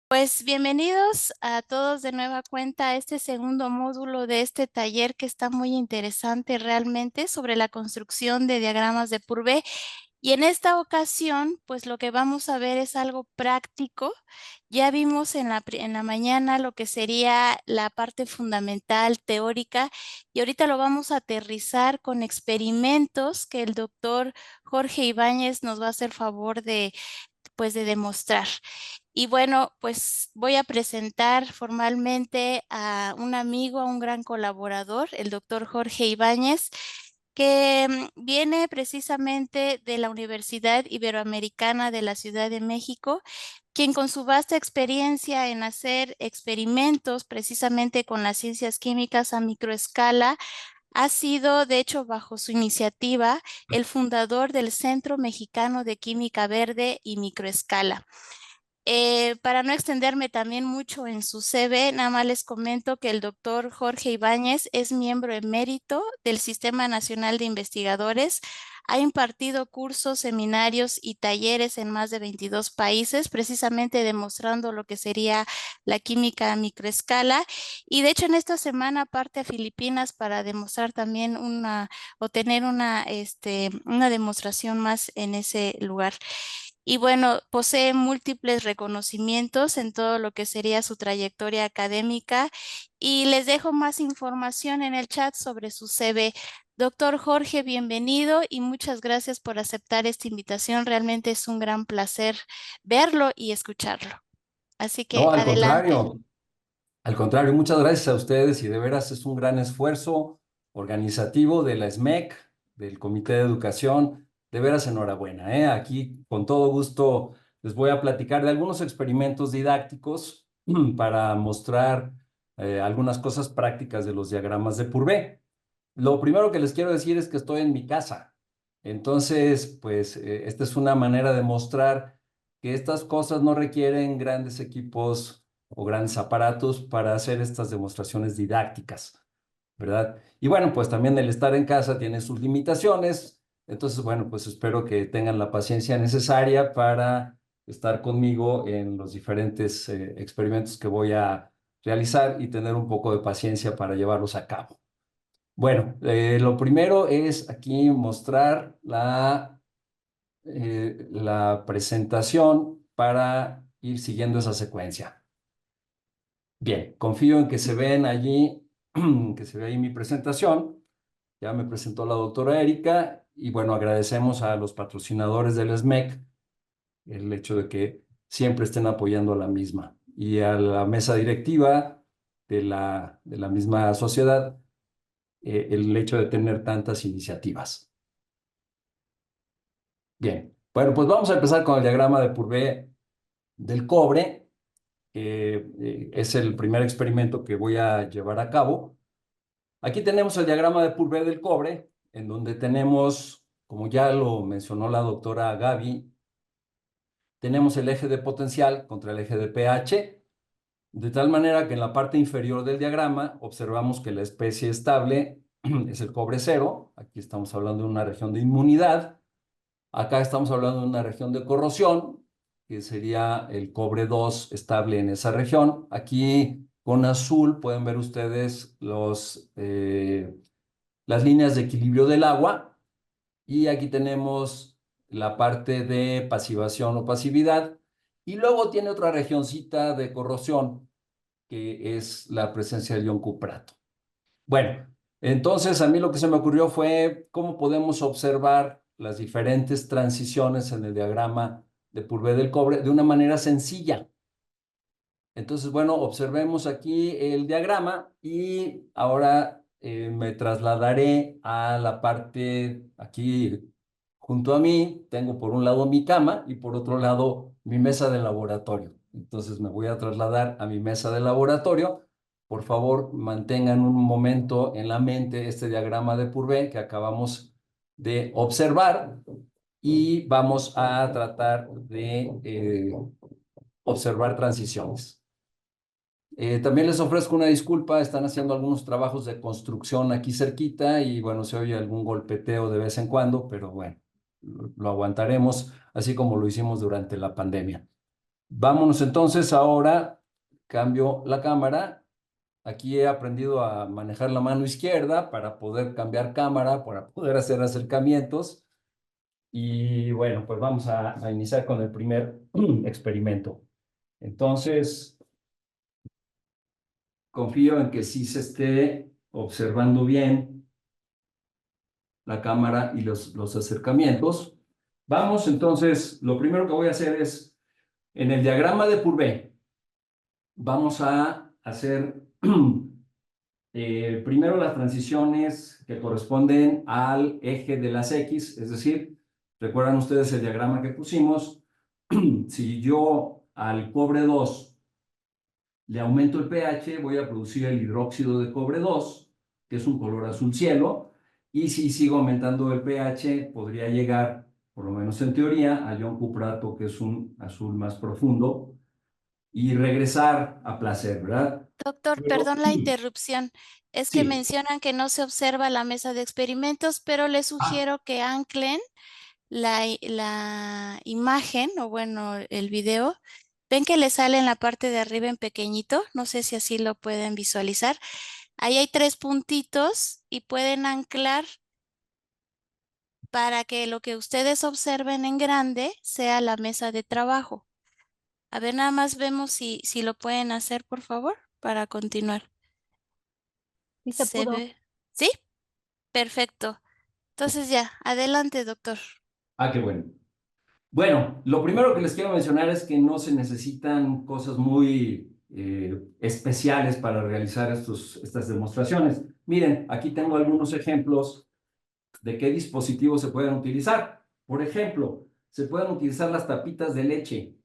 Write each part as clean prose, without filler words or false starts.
Pues bienvenidos a todos de nueva cuenta a este segundo módulo de este taller que está muy interesante realmente sobre la construcción de diagramas de Purvé. Y en esta ocasión, pues lo que vamos a ver es algo práctico. Ya vimos en la mañana lo que sería la parte fundamental teórica y ahorita lo vamos a aterrizar con experimentos que el doctor Jorge Ibáñez nos va a hacer favor de demostrar. Y bueno, pues voy a presentar formalmente a un amigo, a un gran colaborador, el doctor Jorge Ibáñez, que viene precisamente de la Universidad Iberoamericana de la Ciudad de México, quien con su vasta experiencia en hacer experimentos precisamente con las ciencias químicas a microescala, ha sido, de hecho, bajo su iniciativa, el fundador del Centro Mexicano de Química Verde y Microescala. Para no extenderme también mucho en su CV, nada más les comento que el doctor Jorge Ibáñez es miembro emérito del Sistema Nacional de Investigadores. Ha impartido cursos, seminarios y talleres en más de 22 países, precisamente demostrando lo que sería la química a microescala. Y de hecho, en esta semana parte a Filipinas para demostrar también o tener una demostración más en ese lugar. Y bueno, posee múltiples reconocimientos en todo lo que sería su trayectoria académica y les dejo más información en el chat sobre su CV. Doctor Jorge, bienvenido y muchas gracias por aceptar esta invitación. Realmente es un gran placer verlo y escucharlo. Así que No, adelante. al contrario, muchas gracias a ustedes y de veras es un gran esfuerzo organizativo de la SMEC, del Comité de Educación. De veras, enhorabuena, ¿eh? Aquí, con todo gusto, les voy a platicar de algunos experimentos didácticos para mostrar algunas cosas prácticas de los diagramas de Purvé. Lo primero que les quiero decir es que estoy en mi casa. Entonces, pues, esta es una manera de mostrar que estas cosas no requieren grandes equipos o grandes aparatos para hacer estas demostraciones didácticas, ¿verdad? Y bueno, pues también el estar en casa tiene sus limitaciones. Entonces, bueno, pues espero que tengan la paciencia necesaria para estar conmigo en los diferentes experimentos que voy a realizar y tener un poco de paciencia para llevarlos a cabo. Bueno, lo primero es aquí mostrar la presentación para ir siguiendo esa secuencia. Bien, confío en que se ven allí, que se ve ahí mi presentación. Ya me presentó la doctora Erika y bueno, agradecemos a los patrocinadores del SMEC el hecho de que siempre estén apoyando a la misma y a la mesa directiva de la misma sociedad, el hecho de tener tantas iniciativas. Bien, bueno, pues vamos a empezar con el diagrama de Purvé del cobre, que es el primer experimento que voy a llevar a cabo. Aquí tenemos el diagrama de Purvé del cobre, en donde tenemos, como ya lo mencionó la doctora Gaby, tenemos el eje de potencial contra el eje de pH, de tal manera que en la parte inferior del diagrama observamos que la especie estable es el cobre cero. Aquí estamos hablando de una región de inmunidad. Acá estamos hablando de una región de corrosión, que sería el cobre 2 estable en esa región. Aquí con azul pueden ver ustedes las líneas de equilibrio del agua. Y aquí tenemos la parte de pasivación o pasividad. Y luego tiene otra regioncita de corrosión, que es la presencia del ion cuprato. Bueno, entonces a mí lo que se me ocurrió fue cómo podemos observar las diferentes transiciones en el diagrama de Purvé del cobre de una manera sencilla. Entonces, bueno, observemos aquí el diagrama y ahora me trasladaré a la parte aquí junto a mí. Tengo por un lado mi cama y por otro lado mi mesa de laboratorio. Entonces me voy a trasladar a mi mesa de laboratorio. Por favor, mantengan un momento en la mente este diagrama de Purvé que acabamos de observar y vamos a tratar de observar transiciones. También les ofrezco una disculpa, están haciendo algunos trabajos de construcción aquí cerquita y bueno, se oye algún golpeteo de vez en cuando, pero bueno, lo aguantaremos, así como lo hicimos durante la pandemia. Vámonos entonces ahora, cambio la cámara. Aquí he aprendido a manejar la mano izquierda para poder cambiar cámara, para poder hacer acercamientos. Y bueno, pues vamos a iniciar con el primer experimento. Entonces, confío en que sí se esté observando bien la cámara y los acercamientos. Vamos, entonces, lo primero que voy a hacer es, en el diagrama de Purvé, vamos a hacer primero las transiciones que corresponden al eje de las X, es decir, recuerdan ustedes el diagrama que pusimos. Si yo al cobre 2 le aumento el pH, voy a producir el hidróxido de cobre 2, que es un color azul cielo, y si sigo aumentando el pH, podría llegar, por lo menos en teoría, a ion cuprato, que es un azul más profundo, y regresar a placer, ¿verdad? Doctor, Pero, perdón la interrupción. Es que sí. mencionan que no se observa la mesa de experimentos, pero les Ah, sugiero que anclen la imagen o bueno, el video. Ven que le sale en la parte de arriba en pequeñito. No sé si así lo pueden visualizar. Ahí hay tres puntitos y pueden anclar para que lo que ustedes observen en grande sea la mesa de trabajo. A ver, nada más vemos si lo pueden hacer, por favor, para continuar. Sí se ¿Se pudo. ve? ¿Sí? Perfecto. Entonces ya, adelante, doctor. qué bueno. Bueno, lo primero que les quiero mencionar es que no se necesitan cosas muy especiales para realizar estas demostraciones. Miren, aquí tengo algunos ejemplos de qué dispositivos se pueden utilizar. Por ejemplo, se pueden utilizar las tapitas de leche.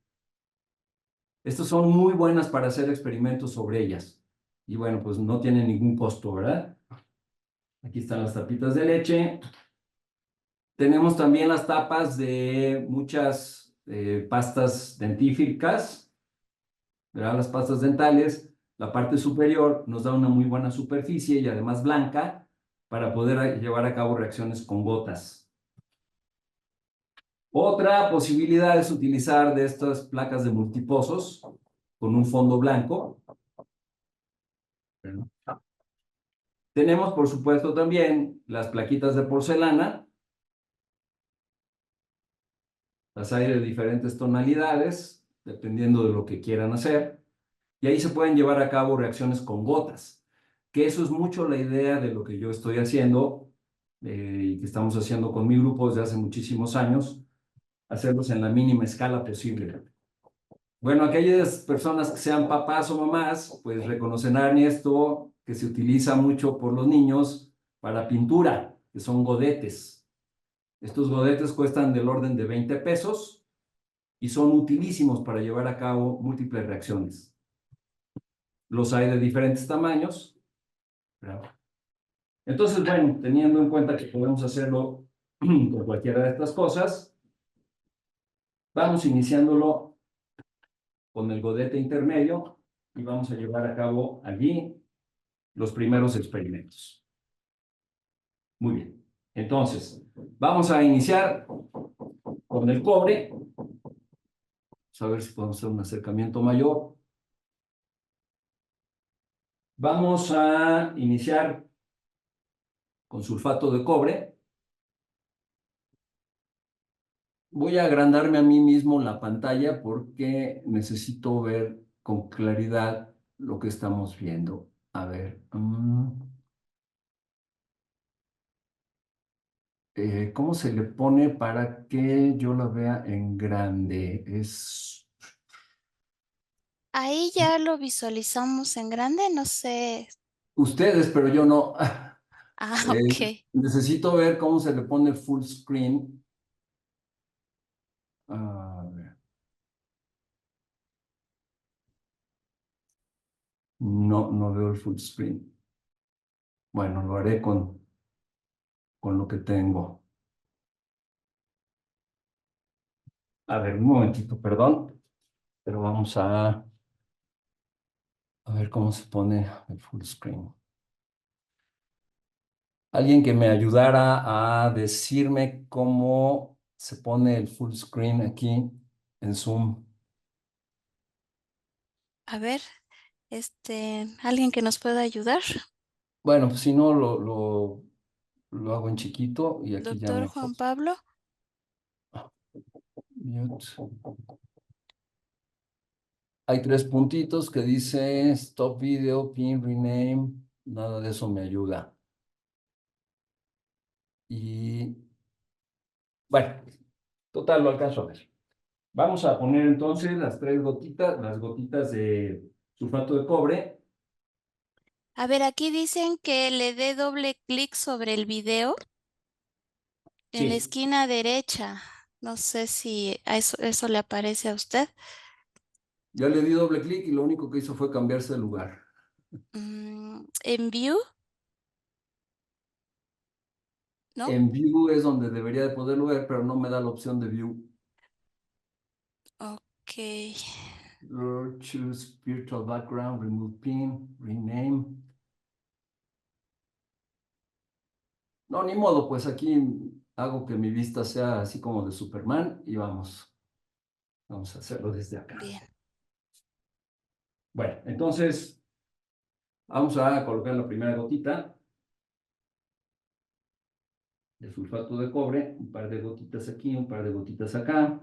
Estas son muy buenas para hacer experimentos sobre ellas. Y bueno, pues no tienen ningún costo, ¿verdad? Aquí están las tapitas de leche. Tenemos también las tapas de muchas pastas dentífricas, ¿verdad? Las pastas dentales. La parte superior nos da una muy buena superficie y además blanca para poder llevar a cabo reacciones con gotas. Otra posibilidad es utilizar de estas placas de multipozos con un fondo blanco. Tenemos, por supuesto, también las plaquitas de porcelana. Las hay de diferentes tonalidades, dependiendo de lo que quieran hacer. Y ahí se pueden llevar a cabo reacciones con gotas, que eso es mucho la idea de lo que yo estoy haciendo y que estamos haciendo con mi grupo desde hace muchísimos años, hacerlos en la mínima escala posible. Bueno, aquellas personas que sean papás o mamás, pues reconocerán esto que se utiliza mucho por los niños para pintura, que son godetes. Estos godetes cuestan del orden de 20 pesos y son utilísimos para llevar a cabo múltiples reacciones. Los hay de diferentes tamaños. Entonces, bueno, teniendo en cuenta que podemos hacerlo con cualquiera de estas cosas, vamos iniciándolo con el godete intermedio y vamos a llevar a cabo allí los primeros experimentos. Muy bien. Entonces, vamos a iniciar con el cobre. Vamos a ver si podemos hacer un acercamiento mayor. Vamos a iniciar con sulfato de cobre. Voy a agrandarme a mí mismo la pantalla porque necesito ver con claridad lo que estamos viendo. A ver. ¿Cómo se le pone para que yo la vea en grande? Es Ahí ya lo visualizamos en grande, no sé. ustedes, pero yo no. Ah, Eh, ok. necesito ver cómo se le pone full screen. A ver. No, no veo el full screen. Bueno, lo haré con lo que tengo. A ver, un momentito, perdón, pero vamos a ver cómo se pone el full screen. Alguien que me ayudara a decirme cómo se pone el full screen aquí en Zoom. A ver, alguien que nos pueda ayudar. Bueno, pues si no, lo hago en chiquito y aquí ya Doctor mejor. Juan Pablo. Mute. Hay 3 puntitos que dice Stop Video, Pin, Rename. Nada de eso me ayuda. Y bueno, total, lo alcanzo a ver. Vamos a poner entonces las gotitas de sulfato de cobre. A ver, aquí dicen que le dé doble clic sobre el video en la Sí, esquina derecha. No sé si a eso le aparece a usted. ya le di doble clic y lo único que hizo fue cambiarse de lugar. En View, ¿no? En View es donde debería de poderlo ver, pero no me da la opción de View. Ok, Choose Virtual Background, Remove Pin, Rename. No, ni modo, pues aquí hago que mi vista sea así como de Superman y vamos a hacerlo desde acá. bien. Bueno, entonces vamos a colocar la primera gotita de sulfato de cobre, un par de gotitas aquí, un par de gotitas acá,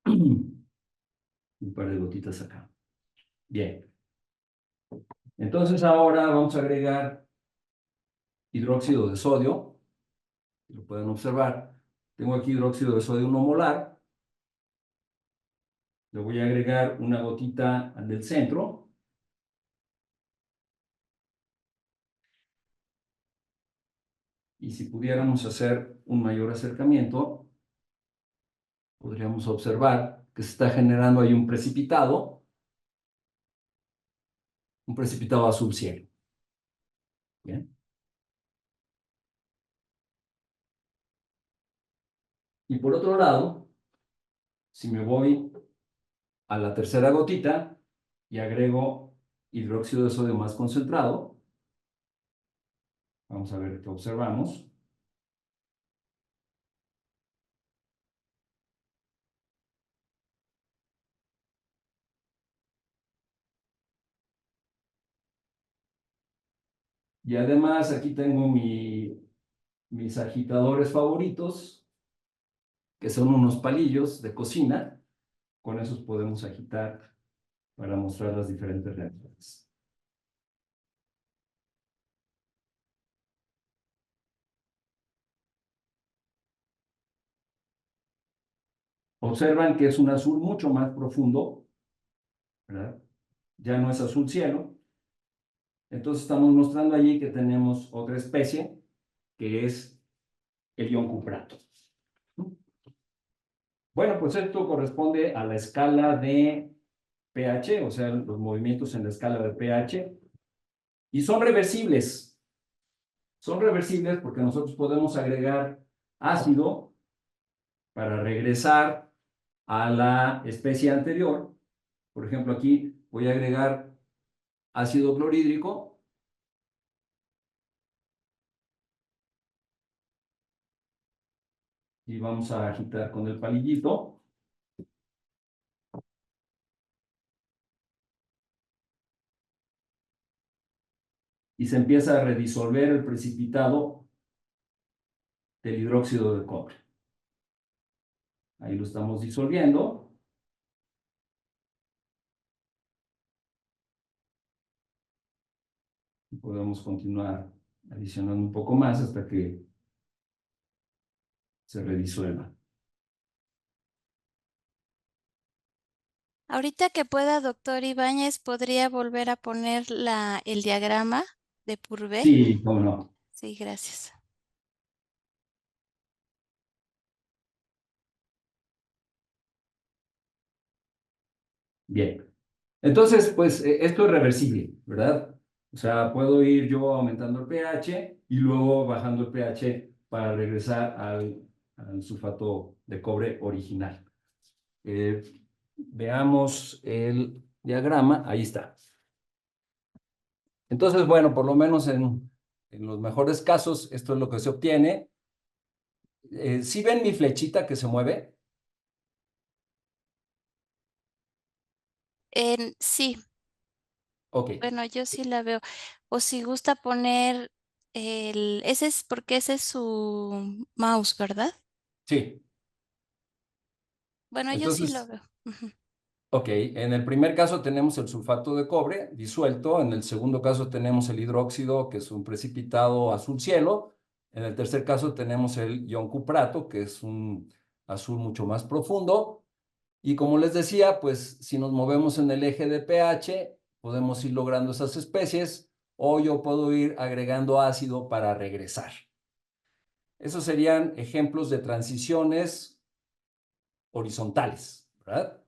un par de gotitas acá. Bien, entonces ahora vamos a agregar hidróxido de sodio, lo pueden observar. Tengo aquí hidróxido de sodio 1 molar. Le voy a agregar una gotita al del centro. Y si pudiéramos hacer un mayor acercamiento, podríamos observar que se está generando ahí un precipitado azul cielo. Bien. Y por otro lado, si me voy a la tercera gotita y agrego hidróxido de sodio más concentrado, vamos a ver qué observamos. Y además aquí tengo mis agitadores favoritos, que son unos palillos de cocina. Con esos podemos agitar para mostrar las diferentes reacciones. Observan que es un azul mucho más profundo, ¿verdad? Ya no es azul cielo. Entonces estamos mostrando allí que tenemos otra especie, que es el ion cuprato. Bueno, pues esto corresponde a la escala de pH, o sea, los movimientos en la escala de pH, y son reversibles. Son reversibles porque nosotros podemos agregar ácido para regresar a la especie anterior. Por ejemplo, aquí voy a agregar ácido clorhídrico y vamos a agitar con el palillito. Y se empieza a redisolver el precipitado del hidróxido de cobre. Ahí lo estamos disolviendo. Y podemos continuar adicionando un poco más hasta que se redisuelva. Ahorita que pueda, doctor Ibáñez, ¿podría volver a poner el diagrama de Purvé? Sí, cómo no. Sí, gracias. Bien. Entonces, pues esto es reversible, ¿verdad? O sea, puedo ir yo aumentando el pH y luego bajando el pH para regresar al sulfato de cobre original. Veamos el diagrama. Ahí está. Entonces, bueno, por lo menos en los mejores casos, esto es lo que se obtiene. ¿Sí ven mi flechita que se mueve? Sí, Ok, bueno, yo sí la veo. O si gusta poner ese es porque ese es su mouse, ¿verdad? sí. Bueno, yo sí lo Entonces, veo. Ujú. ok, en el primer caso tenemos el sulfato de cobre disuelto, en el segundo caso tenemos el hidróxido, que es un precipitado azul cielo, en el tercer caso tenemos el ion cuprato, que es un azul mucho más profundo, y como les decía, pues si nos movemos en el eje de pH, podemos ir logrando esas especies, o yo puedo ir agregando ácido para regresar. Esos serían ejemplos de transiciones horizontales, ¿verdad?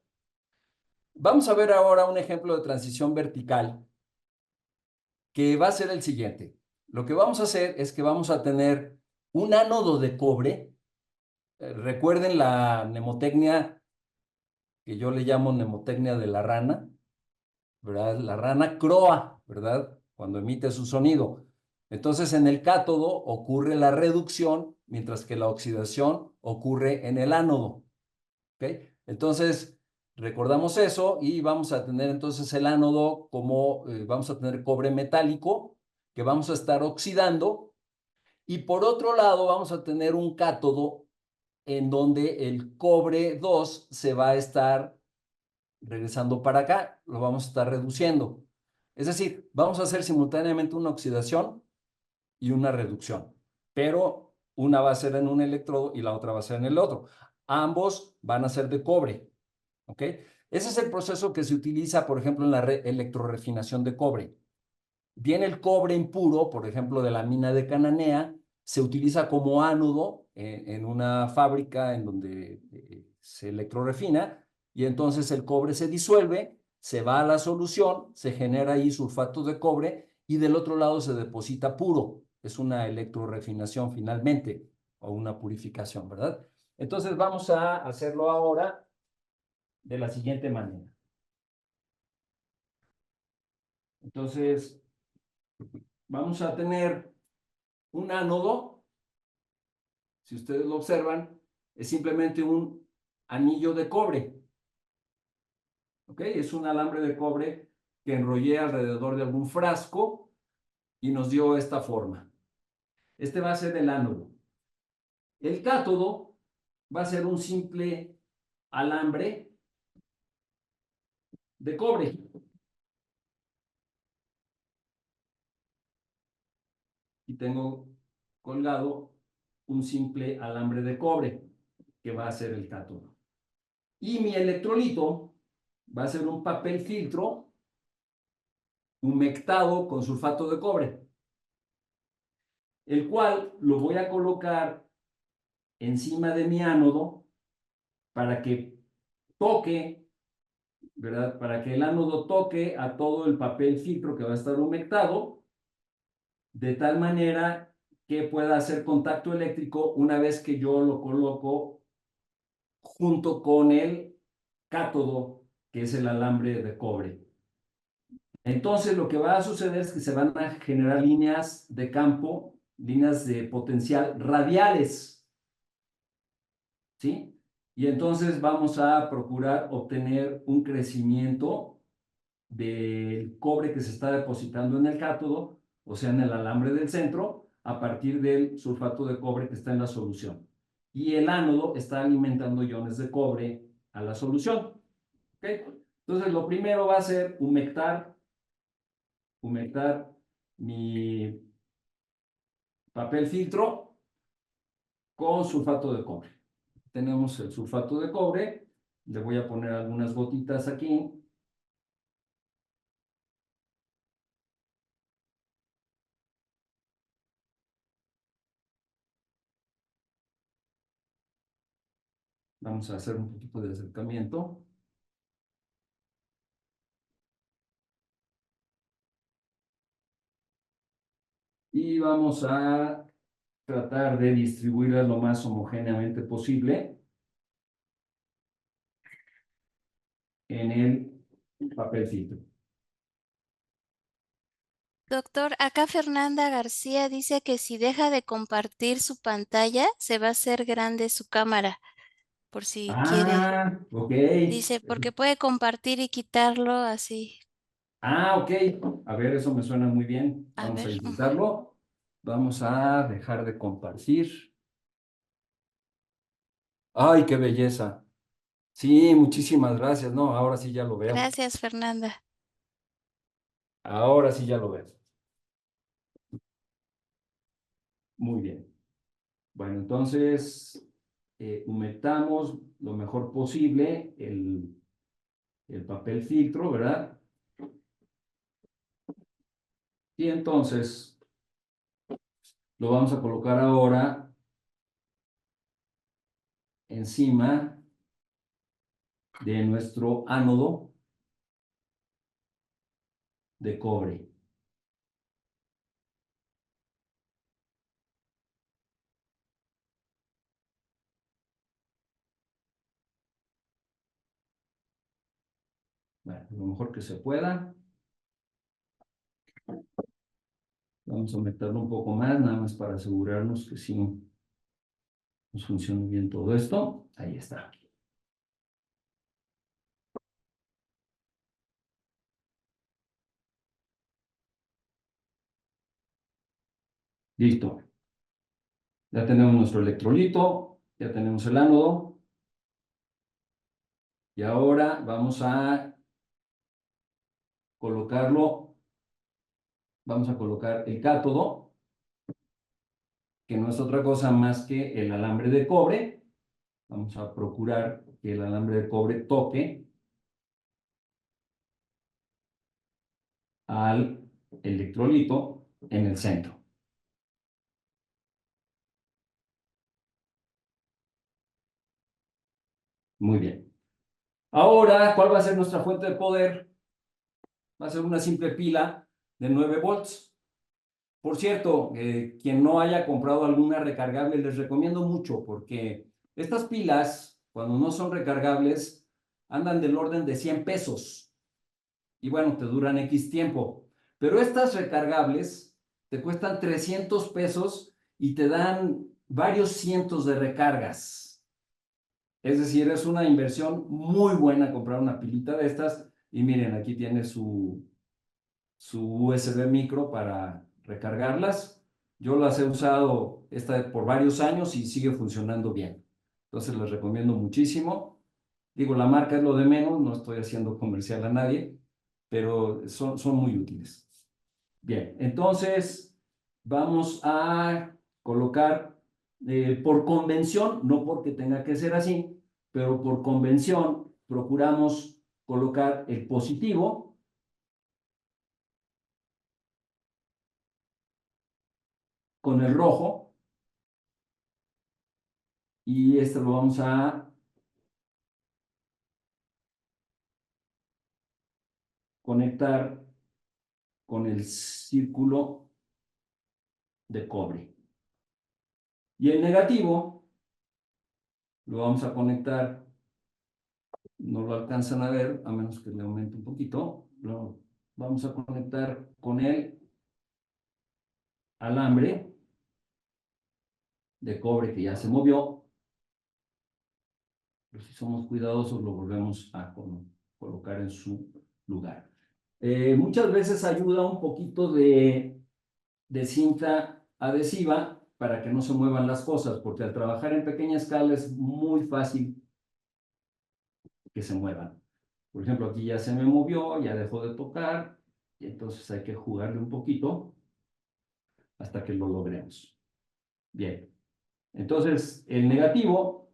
Vamos a ver ahora un ejemplo de transición vertical que va a ser el siguiente. Lo que vamos a hacer es que vamos a tener un ánodo de cobre. Recuerden la mnemotecnia que yo le llamo mnemotecnia de la rana, ¿verdad? La rana croa, ¿verdad? Cuando emite su sonido. Entonces, en el cátodo ocurre la reducción, mientras que la oxidación ocurre en el ánodo. ¿Ok? Entonces, recordamos eso y vamos a tener entonces el ánodo como, vamos a tener cobre metálico que vamos a estar oxidando y por otro lado vamos a tener un cátodo en donde el cobre 2 se va a estar regresando para acá, lo vamos a estar reduciendo. Es decir, vamos a hacer simultáneamente una oxidación y una reducción, pero una va a ser en un electrodo y la otra va a ser en el otro. Ambos van a ser de cobre. ¿Ok? Ese es el proceso que se utiliza, por ejemplo, en la electrorefinación de cobre. Viene el cobre impuro, por ejemplo, de la mina de Cananea, se utiliza como ánodo en una fábrica en donde se electrorefina y entonces el cobre se disuelve, se va a la solución, se genera ahí sulfato de cobre y del otro lado se deposita puro. Es una electrorefinación finalmente o una purificación, ¿verdad? Entonces vamos a hacerlo ahora de la siguiente manera. Entonces, vamos a tener un ánodo, si ustedes lo observan, es simplemente un anillo de cobre, ¿ok? Es un alambre de cobre que enrollé alrededor de algún frasco y nos dio esta forma. Este va a ser el ánodo. El cátodo va a ser un simple alambre de cobre. Y tengo colgado un simple alambre de cobre que va a ser el cátodo. Y mi electrolito va a ser un papel filtro humectado con sulfato de cobre, el cual lo voy a colocar encima de mi ánodo para que toque, ¿verdad? Para que el ánodo toque a todo el papel filtro que va a estar humectado, de tal manera que pueda hacer contacto eléctrico una vez que yo lo coloco junto con el cátodo, que es el alambre de cobre. Entonces, lo que va a suceder es que se van a generar líneas de campo, líneas de potencial radiales, ¿sí? Y entonces vamos a procurar obtener un crecimiento del cobre que se está depositando en el cátodo, o sea, en el alambre del centro, a partir del sulfato de cobre que está en la solución. Y el ánodo está alimentando iones de cobre a la solución. ¿Ok? Entonces, lo primero va a ser humectar mi papel filtro con sulfato de cobre. Tenemos el sulfato de cobre, le voy a poner algunas gotitas aquí. Vamos a hacer un poquito de acercamiento. Y vamos a tratar de distribuirlas lo más homogéneamente posible en el papel filtro. Doctor, acá Fernanda García dice que si deja de compartir su pantalla, se va a hacer grande su cámara. por si quiere. Ah, ok. Dice, porque puede compartir y quitarlo así. Ah, ok. A ver, eso me suena muy bien. A Vamos a ver. intentarlo. Vamos a dejar de compartir. Ay, qué belleza. Sí, muchísimas gracias. No, ahora sí ya lo veo. Gracias, Fernanda. Ahora sí ya lo veo. Muy bien. Bueno, entonces, humectamos lo mejor posible el papel filtro, ¿verdad? Y entonces lo vamos a colocar ahora encima de nuestro ánodo de cobre. Bueno, lo mejor que se pueda. Vamos a meterlo un poco más, nada más para asegurarnos que sí nos funcione bien todo esto. Ahí está. Listo. Ya tenemos nuestro electrolito, ya tenemos el ánodo. Y ahora vamos a colocarlo, vamos a colocar el cátodo, que no es otra cosa más que el alambre de cobre. Vamos a procurar que el alambre de cobre toque al electrolito en el centro. Muy bien. Ahora, ¿cuál va a ser nuestra fuente de poder? Va a ser una simple pila de 9 volts. Por cierto, quien no haya comprado alguna recargable, les recomiendo mucho porque estas pilas, cuando no son recargables, andan del orden de 100 pesos. Y bueno, te duran X tiempo. Pero estas recargables te cuestan 300 pesos y te dan varios cientos de recargas. Es decir, es una inversión muy buena comprar una pilita de estas. Y miren, aquí tiene su USB micro para recargarlas. Yo las he usado esta por varios años y sigue funcionando bien. Entonces les recomiendo muchísimo. Digo, la marca es lo de menos, no estoy haciendo comercial a nadie, pero son muy útiles. Bien, entonces vamos a colocar por convención, no porque tenga que ser así, pero por convención procuramos colocar el positivo con el rojo y este lo vamos a conectar con el círculo de cobre. Y el negativo lo vamos a conectar, no lo alcanzan a ver, a menos que le aumente un poquito, lo vamos a conectar con el alambre de cobre que ya se movió. Pero si somos cuidadosos, lo volvemos a colocar en su lugar. Muchas veces ayuda un poquito de cinta adhesiva para que no se muevan las cosas, porque al trabajar en pequeña escala es muy fácil que se muevan. Por ejemplo, aquí ya se me movió, ya dejó de tocar, y entonces hay que jugarle un poquito hasta que lo logremos. Bien, entonces el negativo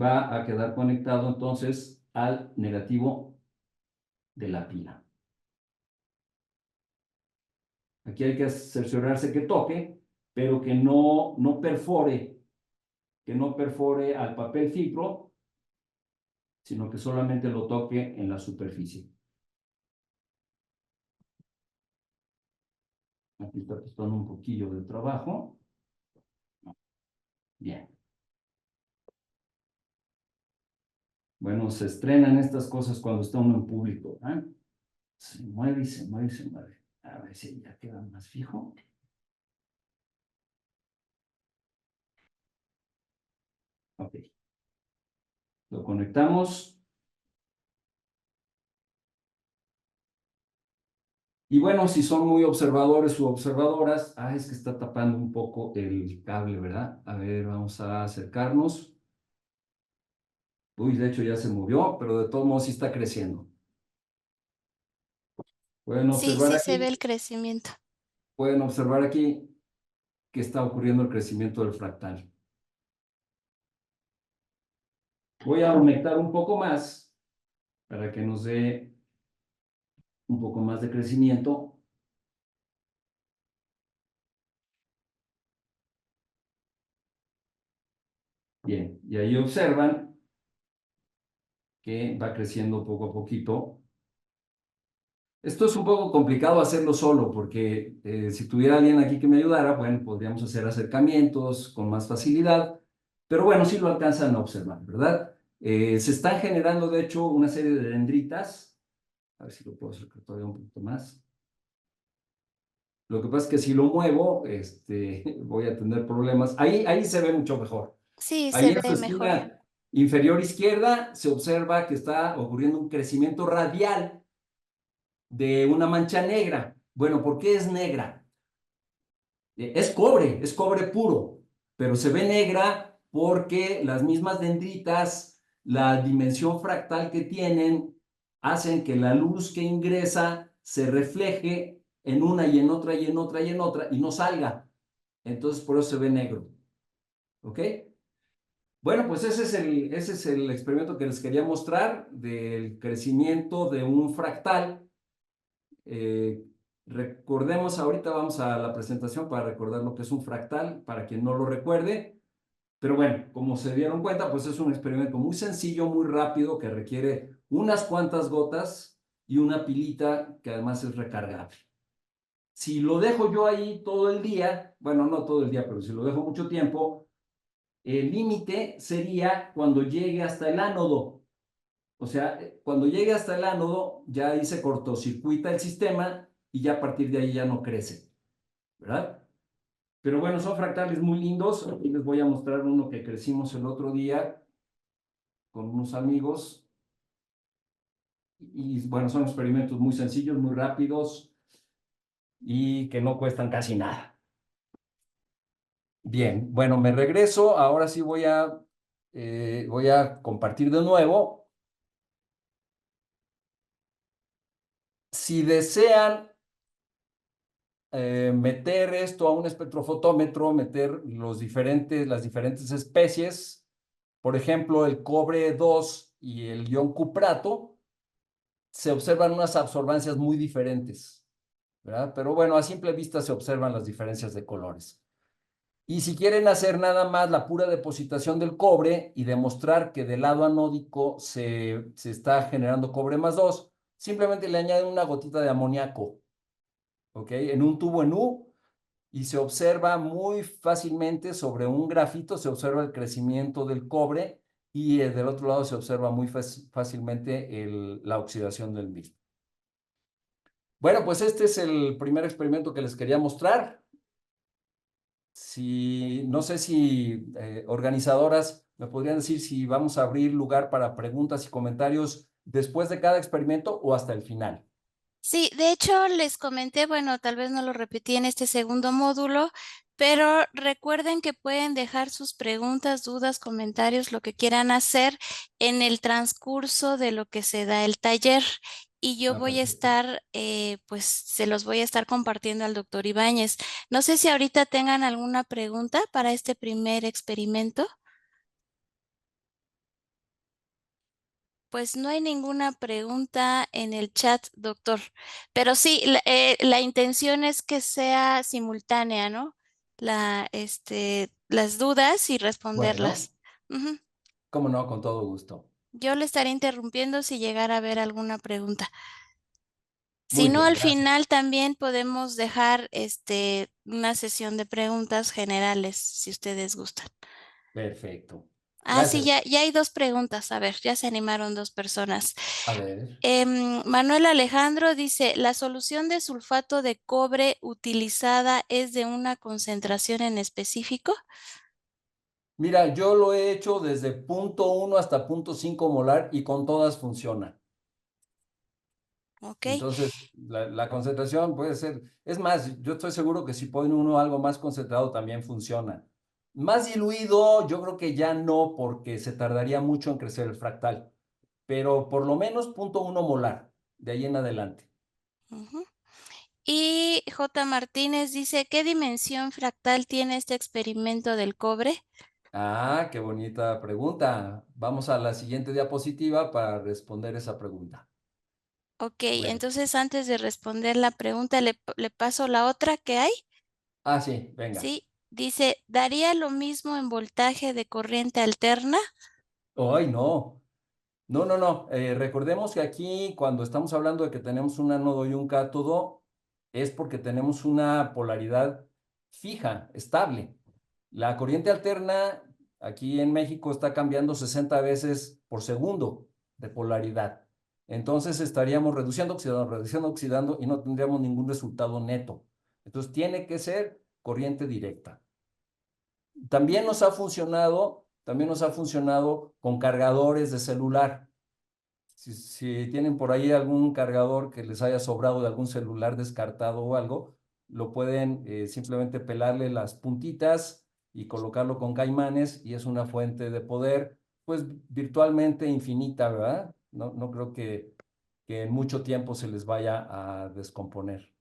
va a quedar conectado entonces al negativo de la pila. Aquí hay que cerciorarse que toque, pero que no perfore al papel filtro, sino que solamente lo toque en la superficie. Aquí está costando un poquillo de trabajo. Bien. Bueno, se estrenan estas cosas cuando está uno en público, ¿eh? Se mueve y se mueve y se mueve. A ver si ya queda más fijo. Ok. Lo conectamos. Y bueno, si son muy observadores u observadoras, es que está tapando un poco el cable, ¿verdad? A ver, vamos a acercarnos. Uy, de hecho ya se movió, pero de todos modos sí está creciendo. Pueden Sí, observar sí se ve aquí, el crecimiento. pueden observar aquí que está ocurriendo el crecimiento del fractal. Voy a aumentar un poco más para que nos dé un poco más de crecimiento. Bien, y ahí observan que va creciendo poco a poquito. Esto es un poco complicado hacerlo solo, porque si tuviera alguien aquí que me ayudara, bueno, podríamos hacer acercamientos con más facilidad, pero bueno, sí lo alcanzan a observar, ¿verdad? Se están generando, de hecho, una serie de dendritas. A ver si lo puedo acercar todavía un poquito más. Lo que pasa es que si lo muevo, voy a tener problemas. Ahí se ve mucho mejor. Sí, se Ahí en su ve mejor. esquina inferior izquierda se observa que está ocurriendo un crecimiento radial de una mancha negra. Bueno, ¿por qué es negra? Es cobre puro, pero se ve negra porque las mismas dendritas, la dimensión fractal que tienen, hacen que la luz que ingresa se refleje en una y en otra y en otra y en otra y no salga. Entonces por eso se ve negro. ¿Ok? Bueno, pues ese es el experimento que les quería mostrar del crecimiento de un fractal. Eh, Recordemos, ahorita vamos a la presentación para recordar lo que es un fractal, para quien no lo recuerde. Pero bueno, como se dieron cuenta, pues es un experimento muy sencillo, muy rápido, que requiere unas cuantas gotas y una pilita que además es recargable. Si lo dejo yo ahí todo el día, bueno, no todo el día, pero si lo dejo mucho tiempo, el límite sería cuando llegue hasta el ánodo. O sea, cuando llegue hasta el ánodo, ya ahí se cortocircuita el sistema y ya a partir de ahí ya no crece, ¿verdad? Pero bueno, son fractales muy lindos. Aquí les voy a mostrar uno que crecimos el otro día con unos amigos. Y bueno, son experimentos muy sencillos, muy rápidos y que no cuestan casi nada. Bien, bueno, me regreso. Ahora sí voy a compartir de nuevo. Si desean meter esto a un espectrofotómetro, meter las diferentes especies, por ejemplo, el cobre 2 y el ion cuprato, se observan unas absorbancias muy diferentes, ¿verdad? Pero bueno, a simple vista se observan las diferencias de colores. Y si quieren hacer nada más la pura depositación del cobre y demostrar que del lado anódico se está generando cobre más 2, simplemente le añaden una gotita de amoníaco, ¿ok? En un tubo en U y se observa muy fácilmente sobre un grafito, se observa el crecimiento del cobre y del otro lado se observa muy fácilmente la oxidación del mismo. Bueno, pues este es el primer experimento que les quería mostrar. No sé si organizadoras me podrían decir si vamos a abrir lugar para preguntas y comentarios después de cada experimento o hasta el final. Sí, de hecho les comenté, bueno, tal vez no lo repetí en este segundo módulo, pero recuerden que pueden dejar sus preguntas, dudas, comentarios, lo que quieran hacer en el transcurso de lo que se da el taller. Y yo voy a Perfecto. estar, pues se los voy a estar compartiendo al doctor Ibáñez. No sé si ahorita tengan alguna pregunta para este primer experimento. Pues no hay ninguna pregunta en el chat, doctor. Pero sí, la intención es que sea simultánea, ¿no? Las dudas y Bueno, responderlas. Ujú. cómo no, con todo gusto. Yo le estaré interrumpiendo si llegara a haber alguna pregunta. Si Muy no, bien, al gracias. final también podemos dejar una sesión de preguntas generales, si ustedes gustan. Perfecto. Ah, sí, Gracias. ya hay dos preguntas. A ver, ya se animaron dos personas. A ver. Manuel Alejandro dice, ¿la solución de sulfato de cobre utilizada es de una concentración en específico? Mira, yo lo he hecho desde 0.1 hasta 0.5 molar y con todas funciona. ¿Ok? Entonces, la concentración puede ser, es más, yo estoy seguro que si pone uno algo más concentrado también funciona. Más diluido, yo creo que ya no, porque se tardaría mucho en crecer el fractal, pero por lo menos 0.1 molar, de ahí en adelante. Ujú. Y J. Martínez dice, ¿qué dimensión fractal tiene este experimento del cobre? Ah, qué bonita pregunta. Vamos a la siguiente diapositiva para responder esa pregunta. Ok, Bueno, entonces antes de responder la pregunta, le paso la otra que hay. sí, venga. Sí, dice, ¿daría lo mismo en voltaje de corriente alterna? Ay, no. No, no, no. Recordemos que aquí cuando estamos hablando de que tenemos un ánodo y un cátodo, es porque tenemos una polaridad fija, estable. La corriente alterna aquí en México está cambiando 60 veces por segundo de polaridad. Entonces estaríamos reduciendo, oxidando y no tendríamos ningún resultado neto. Entonces tiene que ser corriente directa. También nos ha funcionado con cargadores de celular. Si tienen por ahí algún cargador que les haya sobrado de algún celular descartado o algo, lo pueden simplemente pelarle las puntitas y colocarlo con caimanes y es una fuente de poder, pues virtualmente infinita, ¿verdad? No, no creo que en mucho tiempo se les vaya a descomponer.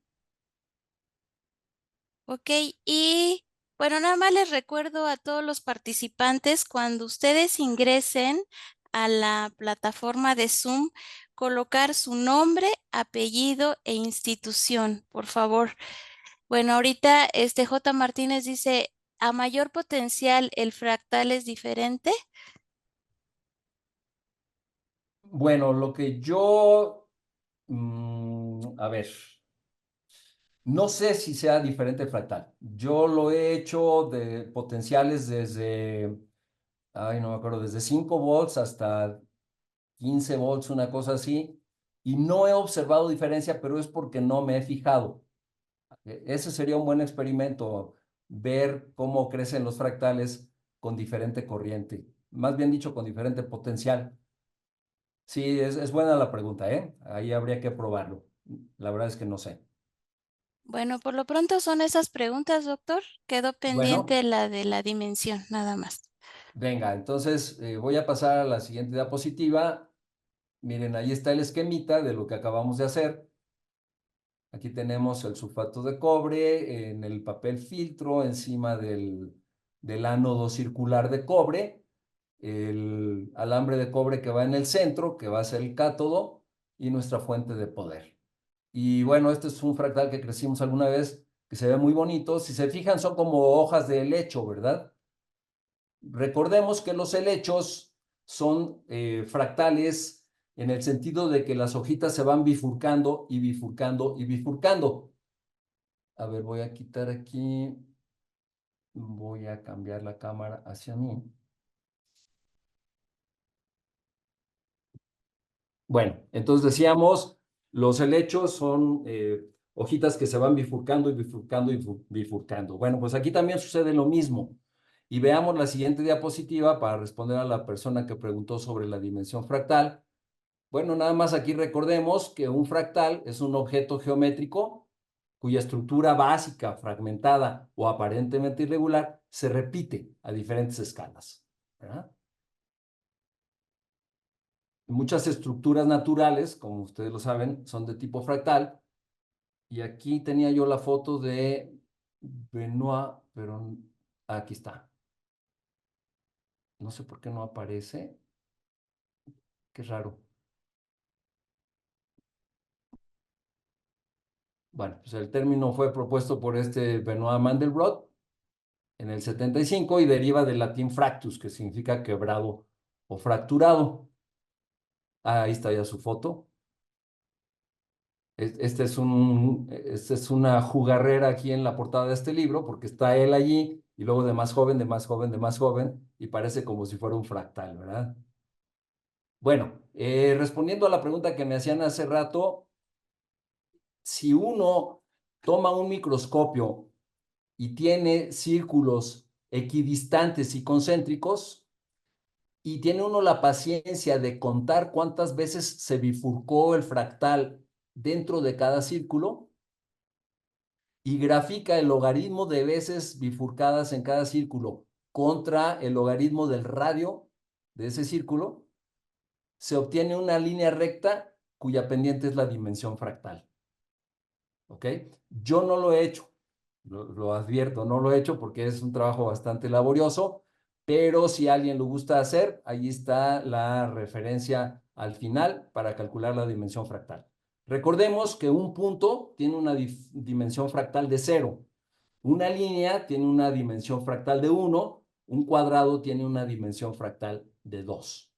Ok, y bueno, nada más les recuerdo a todos los participantes, cuando ustedes ingresen a la plataforma de Zoom, colocar su nombre, apellido e institución, por favor. Bueno, ahorita J. Martínez dice, a mayor potencial, ¿el fractal es diferente? Bueno, lo que yo, a ver. No sé si sea diferente fractal. Yo lo he hecho de potenciales desde, no me acuerdo, desde 5 volts hasta 15 volts, una cosa así, y no he observado diferencia, pero es porque no me he fijado. Ese sería un buen experimento, ver cómo crecen los fractales con diferente corriente, más bien dicho, con diferente potencial. Sí, es buena la pregunta, ¿eh? Ahí habría que probarlo. La verdad es que no sé. Bueno, por lo pronto son esas preguntas, doctor. Quedó Bueno. pendiente la de la dimensión, nada más. Venga, entonces voy a pasar a la siguiente diapositiva. Miren, ahí está el esquemita de lo que acabamos de hacer. Aquí tenemos el sulfato de cobre en el papel filtro encima del ánodo circular de cobre, el alambre de cobre que va en el centro, que va a ser el cátodo, y nuestra fuente de poder. Y bueno, este es un fractal que crecimos alguna vez, que se ve muy bonito. Si se fijan, son como hojas de helecho, ¿verdad? Recordemos que los helechos son fractales en el sentido de que las hojitas se van bifurcando y bifurcando y bifurcando. A ver, voy a quitar aquí, voy a cambiar la cámara hacia mí. Bueno, entonces decíamos, los helechos son hojitas que se van bifurcando y bifurcando y bifurcando. Bueno, pues aquí también sucede lo mismo. Y veamos la siguiente diapositiva para responder a la persona que preguntó sobre la dimensión fractal. Bueno, nada más aquí recordemos que un fractal es un objeto geométrico cuya estructura básica, fragmentada o aparentemente irregular se repite a diferentes escalas, ¿verdad? Muchas estructuras naturales, como ustedes lo saben, son de tipo fractal. Y aquí tenía yo la foto de Benoit, pero aquí está. No sé por qué no aparece. Qué raro. Bueno, pues el término fue propuesto por este Benoit Mandelbrot en el 75 y deriva del latín fractus, que significa quebrado o fracturado. Ahí está ya su foto. Este es una jugarrera aquí en la portada de este libro, porque está él allí y luego de más joven, de más joven, de más joven, y parece como si fuera un fractal, ¿verdad? Bueno, respondiendo a la pregunta que me hacían hace rato, si uno toma un microscopio y tiene círculos equidistantes y concéntricos, y tiene uno la paciencia de contar cuántas veces se bifurcó el fractal dentro de cada círculo, y grafica el logaritmo de veces bifurcadas en cada círculo contra el logaritmo del radio de ese círculo, se obtiene una línea recta cuya pendiente es la dimensión fractal. ¿Ok? Yo no lo he hecho, lo advierto, no lo he hecho porque es un trabajo bastante laborioso, pero si alguien lo gusta hacer, ahí está la referencia al final para calcular la dimensión fractal. Recordemos que un punto tiene una dimensión fractal de 0, una línea tiene una dimensión fractal de 1, un cuadrado tiene una dimensión fractal de 2.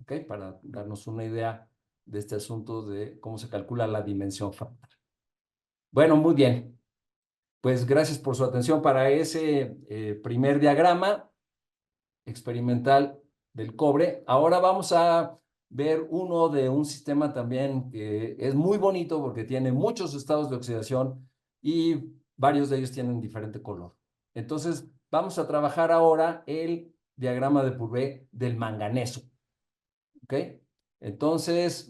¿Ok? Para darnos una idea de este asunto de cómo se calcula la dimensión fractal. Bueno, muy bien. Pues gracias por su atención para ese primer diagrama experimental del cobre. Ahora vamos a ver uno de un sistema también que es muy bonito porque tiene muchos estados de oxidación y varios de ellos tienen diferente color. Entonces, vamos a trabajar ahora el diagrama de Purvé del manganeso. ¿Ok? Entonces,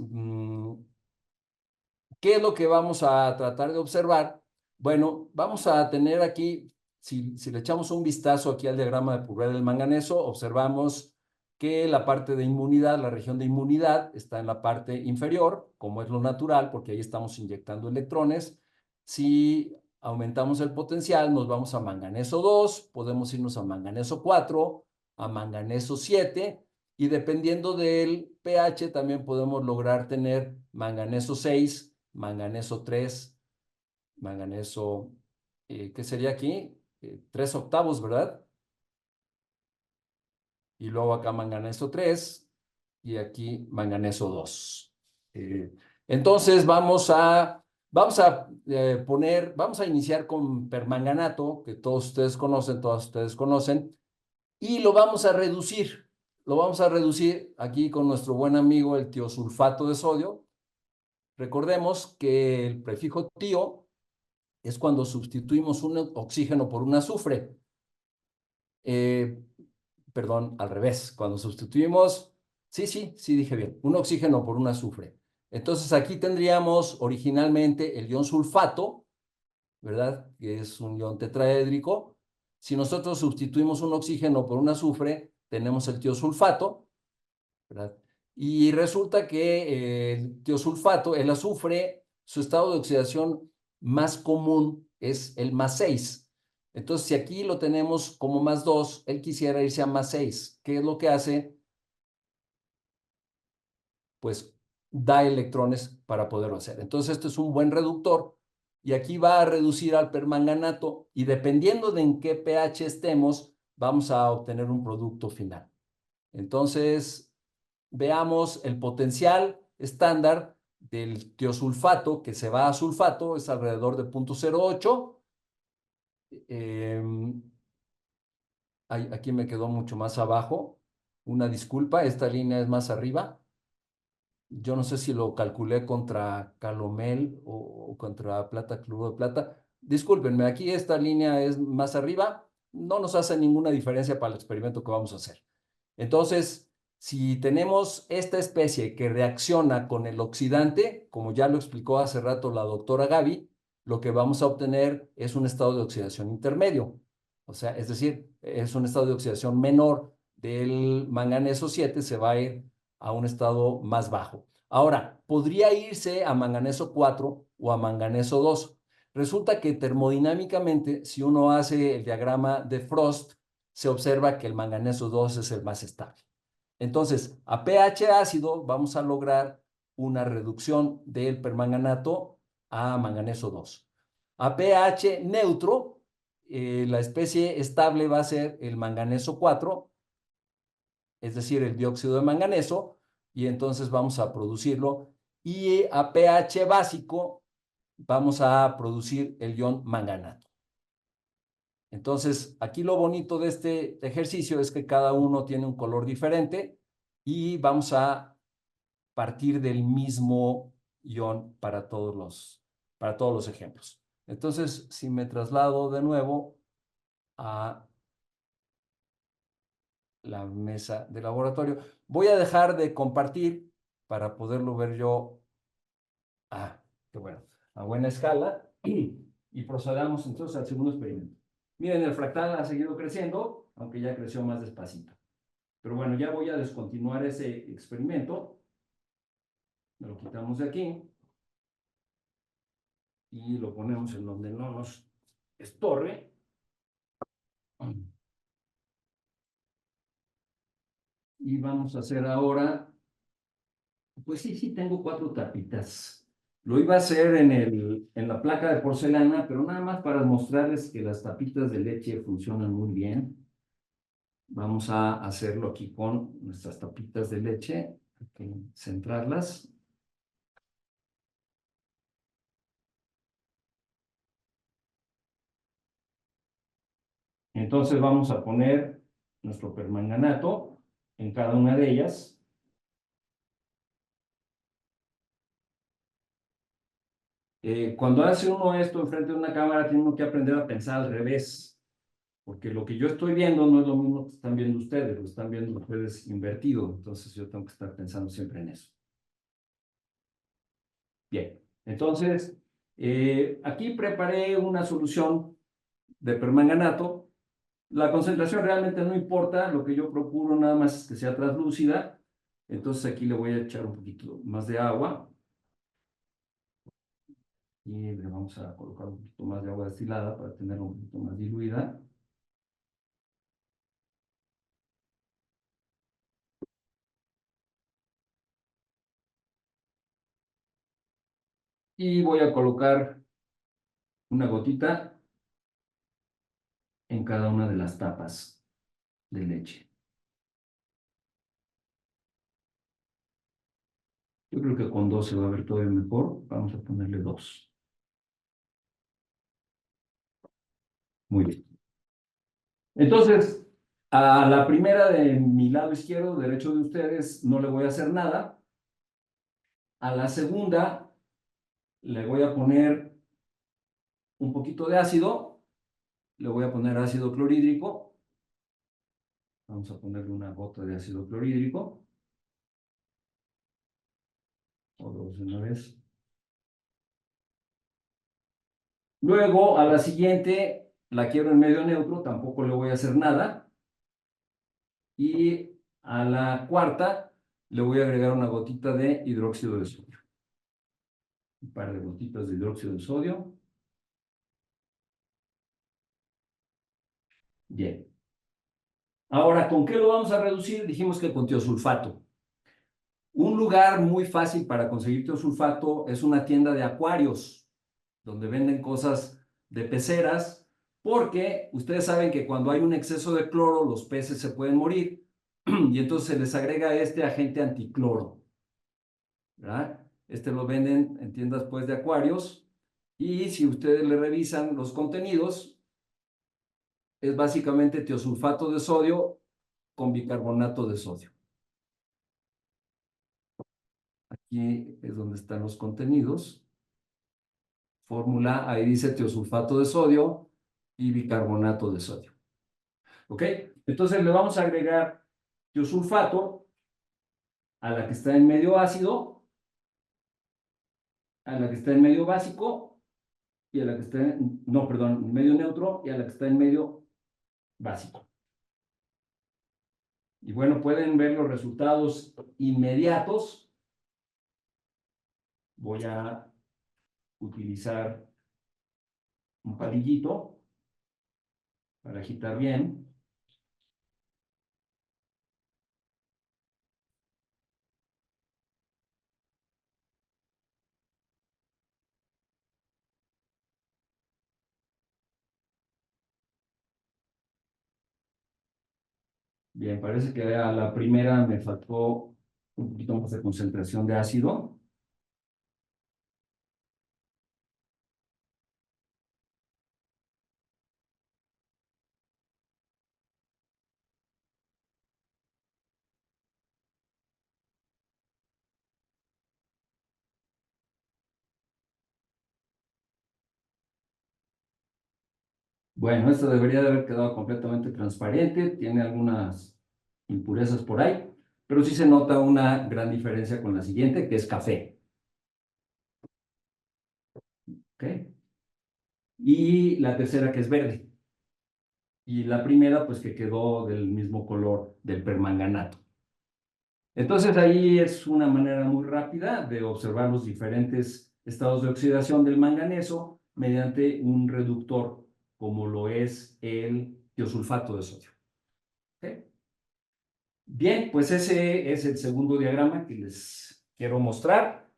¿qué es lo que vamos a tratar de observar? Bueno, vamos a tener aquí, si le echamos un vistazo aquí al diagrama de Purvé del manganeso, observamos que la parte de inmunidad, la región de inmunidad, está en la parte inferior, como es lo natural, porque ahí estamos inyectando electrones. Si aumentamos el potencial, nos vamos a manganeso 2, podemos irnos a manganeso 4, a manganeso 7, y dependiendo del pH también podemos lograr tener manganeso 6, manganeso 3, manganeso, ¿qué sería aquí? 3 octavos, ¿verdad? Y luego acá manganeso 3 y aquí manganeso 2. Entonces vamos a iniciar con permanganato, que todos ustedes conocen, todas ustedes conocen, y lo vamos a reducir. Lo vamos a reducir aquí con nuestro buen amigo el tiosulfato de sodio. Recordemos que el prefijo tío es cuando sustituimos un oxígeno por un azufre. Perdón, al revés. Cuando sustituimos, sí, dije bien, un oxígeno por un azufre. Entonces aquí tendríamos originalmente el ion sulfato, ¿verdad? Que es un ion tetraédrico. Si nosotros sustituimos un oxígeno por un azufre, tenemos el tiosulfato, ¿verdad? Y resulta que el tiosulfato, el azufre, su estado de oxidación más común es el +6. Entonces, si aquí lo tenemos como +2, él quisiera irse a +6. ¿Qué es lo que hace? Pues da electrones para poderlo hacer. Entonces, esto es un buen reductor. Y aquí va a reducir al permanganato y dependiendo de en qué pH estemos, vamos a obtener un producto final. Entonces, veamos el potencial estándar del tiosulfato que se va a sulfato, es alrededor de 0.08. Aquí me quedó mucho más abajo. Una disculpa, esta línea es más arriba. Yo no sé si lo calculé contra calomel o contra plata, cloruro de plata. Discúlpenme, aquí esta línea es más arriba. No nos hace ninguna diferencia para el experimento que vamos a hacer. Entonces, si tenemos esta especie que reacciona con el oxidante, como ya lo explicó hace rato la doctora Gaby, lo que vamos a obtener es un estado de oxidación intermedio. O sea, es decir, es un estado de oxidación menor del manganeso 7, se va a ir a un estado más bajo. Ahora, podría irse a manganeso 4 o a manganeso 2. Resulta que termodinámicamente, si uno hace el diagrama de Frost, se observa que el manganeso 2 es el más estable. Entonces, a pH ácido vamos a lograr una reducción del permanganato a manganeso 2. A pH neutro, la especie estable va a ser el manganeso 4, es decir, el dióxido de manganeso, y entonces vamos a producirlo. Y a pH básico vamos a producir el ion manganato. Entonces, aquí lo bonito de este ejercicio es que cada uno tiene un color diferente y vamos a partir del mismo ion para todos los ejemplos. Entonces, si me traslado de nuevo a la mesa de laboratorio. Voy a dejar de compartir para poderlo ver yo. Qué bueno. A buena escala. Y procedamos entonces al segundo experimento. Miren, el fractal ha seguido creciendo, aunque ya creció más despacito. Pero bueno, ya voy a descontinuar ese experimento. Lo quitamos de aquí. Y lo ponemos en donde no nos estorbe. Y vamos a hacer ahora, pues sí, tengo 4 tapitas. Lo iba a hacer en la placa de porcelana, pero nada más para mostrarles que las tapitas de leche funcionan muy bien. Vamos a hacerlo aquí con nuestras tapitas de leche. Hay que centrarlas. Entonces vamos a poner nuestro permanganato en cada una de ellas. Cuando hace uno esto enfrente de una cámara, tiene uno que aprender a pensar al revés, porque lo que yo estoy viendo no es lo mismo que están viendo ustedes, lo están viendo ustedes invertido, entonces yo tengo que estar pensando siempre en eso. Bien, entonces, aquí preparé una solución de permanganato. La concentración realmente no importa, lo que yo procuro nada más es que sea translúcida, entonces aquí le voy a echar un poquito más de agua. Y le vamos a colocar un poquito más de agua destilada para tenerla un poquito más diluida. Y voy a colocar una gotita en cada una de las tapas de leche. Yo creo que con 2 se va a ver todavía mejor. Vamos a ponerle 2. Muy bien. Entonces, a la primera de mi lado izquierdo, derecho de ustedes, no le voy a hacer nada. A la segunda, le voy a poner un poquito de ácido. Le voy a poner ácido clorhídrico. Vamos a ponerle una gota de ácido clorhídrico. O 2 de una vez. Luego, a la siguiente, la quiero en medio neutro, tampoco le voy a hacer nada. Y a la cuarta, le voy a agregar una gotita de hidróxido de sodio. Un par de gotitas de hidróxido de sodio. Bien. Ahora, ¿con qué lo vamos a reducir? Dijimos que con tiosulfato. Un lugar muy fácil para conseguir tiosulfato es una tienda de acuarios, donde venden cosas de peceras, porque ustedes saben que cuando hay un exceso de cloro, los peces se pueden morir, y entonces se les agrega este agente anticloro, ¿verdad? Este lo venden en tiendas pues de acuarios, y si ustedes le revisan los contenidos, es básicamente tiosulfato de sodio con bicarbonato de sodio. Aquí es donde están los contenidos. Fórmula, ahí dice tiosulfato de sodio y bicarbonato de sodio. ¿Ok? Entonces le vamos a agregar tiosulfato a la que está en medio ácido, a la que está en medio básico y a la que está en, no, perdón, en medio neutro y a la que está en medio básico. Y bueno, pueden ver los resultados inmediatos. Voy a utilizar un palillito para agitar bien. Bien, parece que a la primera me faltó un poquito más de concentración de ácido. Bueno, esto debería de haber quedado completamente transparente. Tiene algunas impurezas por ahí, pero sí se nota una gran diferencia con la siguiente, que es café. ¿Ok? Y la tercera, que es verde. Y la primera, pues que quedó del mismo color del permanganato. Entonces ahí es una manera muy rápida de observar los diferentes estados de oxidación del manganeso mediante un reductor como lo es el tiosulfato de sodio. ¿Okay? Bien, pues ese es el segundo diagrama que les quiero mostrar.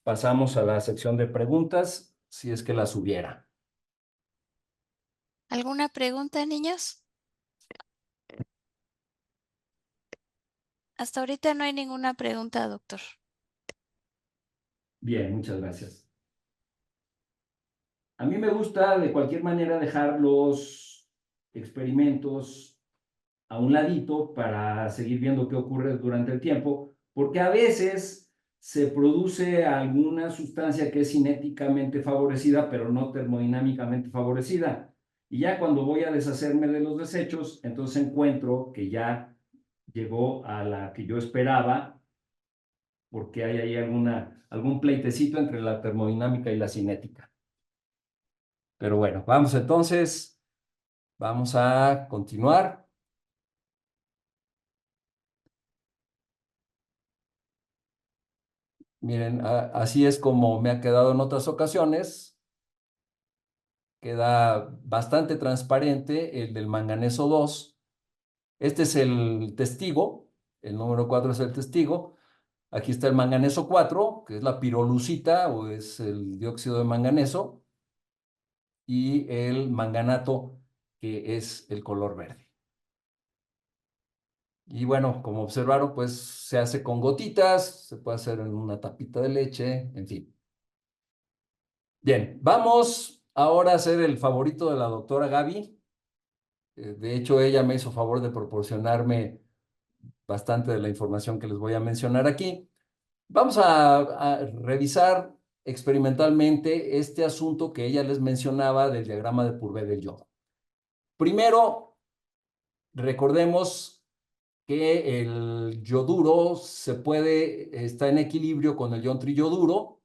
Pasamos a la sección de preguntas, si es que las hubiera. ¿Alguna pregunta, niños? Hasta ahorita no hay ninguna pregunta, doctor. Bien, muchas gracias. A mí me gusta de cualquier manera dejar los experimentos a un ladito para seguir viendo qué ocurre durante el tiempo, porque a veces se produce alguna sustancia que es cinéticamente favorecida, pero no termodinámicamente favorecida. Y ya cuando voy a deshacerme de los desechos, entonces encuentro que ya llegó a la que yo esperaba, porque hay ahí algún pleitecito entre la termodinámica y la cinética. Pero bueno, vamos entonces, vamos a continuar. Miren, así es como me ha quedado en otras ocasiones. Queda bastante transparente el del manganeso 2. Este es el testigo, el número 4 es el testigo. Aquí está el manganeso 4, que es la pirolucita o es el dióxido de manganeso, y el manganato, que es el color verde. Y bueno, como observaron, pues se hace con gotitas, se puede hacer en una tapita de leche, en fin. Bien, vamos ahora a hacer el favorito de la doctora Gaby. De hecho, ella me hizo favor de proporcionarme bastante de la información que les voy a mencionar aquí. Vamos a revisar experimentalmente este asunto que ella les mencionaba del diagrama de Purvé del yodo. Primero, recordemos que el yoduro está en equilibrio con el ion triyoduro,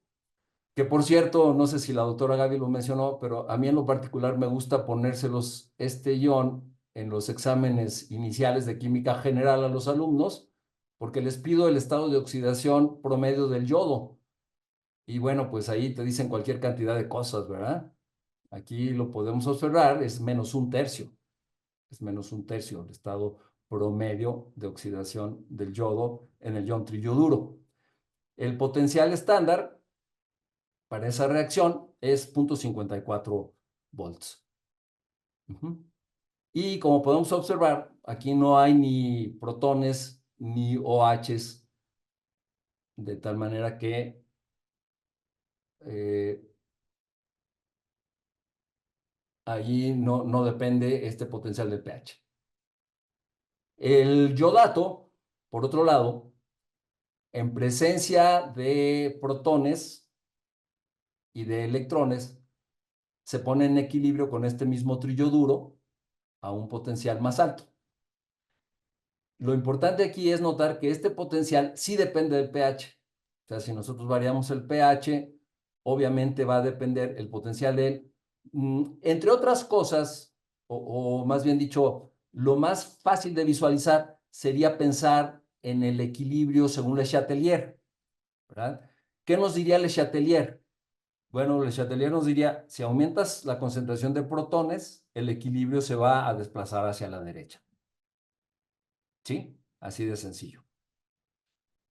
que por cierto, no sé si la doctora Gaby lo mencionó, pero a mí en lo particular me gusta ponérselos este ion en los exámenes iniciales de química general a los alumnos, porque les pido el estado de oxidación promedio del yodo. Y bueno, pues ahí te dicen cualquier cantidad de cosas, ¿verdad? Aquí lo podemos observar, es menos un tercio. Es menos un tercio el estado promedio de oxidación del yodo en el ion triyoduro. El potencial estándar para esa reacción es 0.54 volts. Y como podemos observar, aquí no hay ni protones ni OHs, de tal manera que allí no depende este potencial del pH. El yodato, por otro lado, en presencia de protones y de electrones, se pone en equilibrio con este mismo triyoduro a un potencial más alto. Lo importante aquí es notar que este potencial sí depende del pH. O sea, si nosotros variamos el pH, obviamente va a depender el potencial de él. Entre otras cosas, o más bien dicho, lo más fácil de visualizar sería pensar en el equilibrio según Le Chatelier, ¿verdad? ¿Qué nos diría Le Chatelier? Bueno, Le Chatelier nos diría, si aumentas la concentración de protones, el equilibrio se va a desplazar hacia la derecha. ¿Sí? Así de sencillo.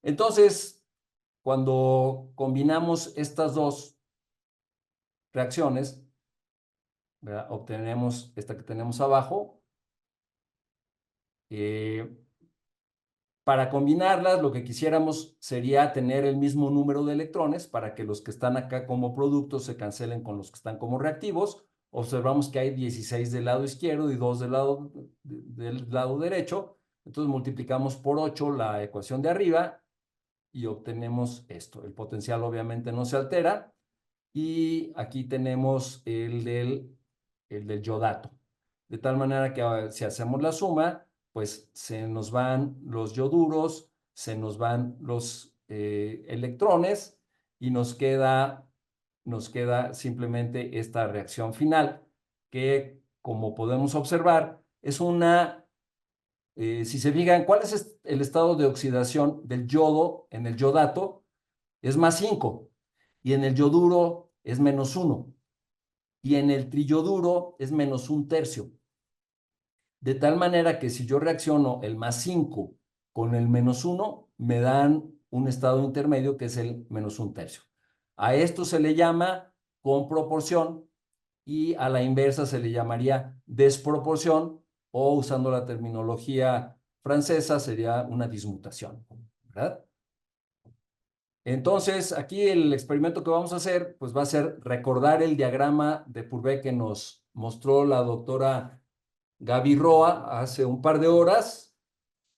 Entonces, cuando combinamos estas dos reacciones, ¿verdad? Obtenemos esta que tenemos abajo. Para combinarlas, lo que quisiéramos sería tener el mismo número de electrones para que los que están acá como productos se cancelen con los que están como reactivos. Observamos que hay 16 del lado izquierdo y 2 del lado derecho. Entonces multiplicamos por 8 la ecuación de arriba y obtenemos esto. El potencial obviamente no se altera. Y aquí tenemos el del yodato. De tal manera que si hacemos la suma, pues se nos van los ioduros, se nos van los electrones y nos queda simplemente esta reacción final que, como podemos observar, es una, si se fijan, ¿cuál es el estado de oxidación del yodo en el yodato? Es +5 y en el yoduro es -1 y en el triyoduro es -1/3. De tal manera que si yo reacciono el +5 con el -1, me dan un estado intermedio que es el -1/3. A esto se le llama con proporción y a la inversa se le llamaría desproporción, o usando la terminología francesa sería una dismutación, ¿verdad? Entonces, aquí el experimento que vamos a hacer, pues va a ser recordar el diagrama de Purvé que nos mostró la doctora Gaby Roa hace un par de horas,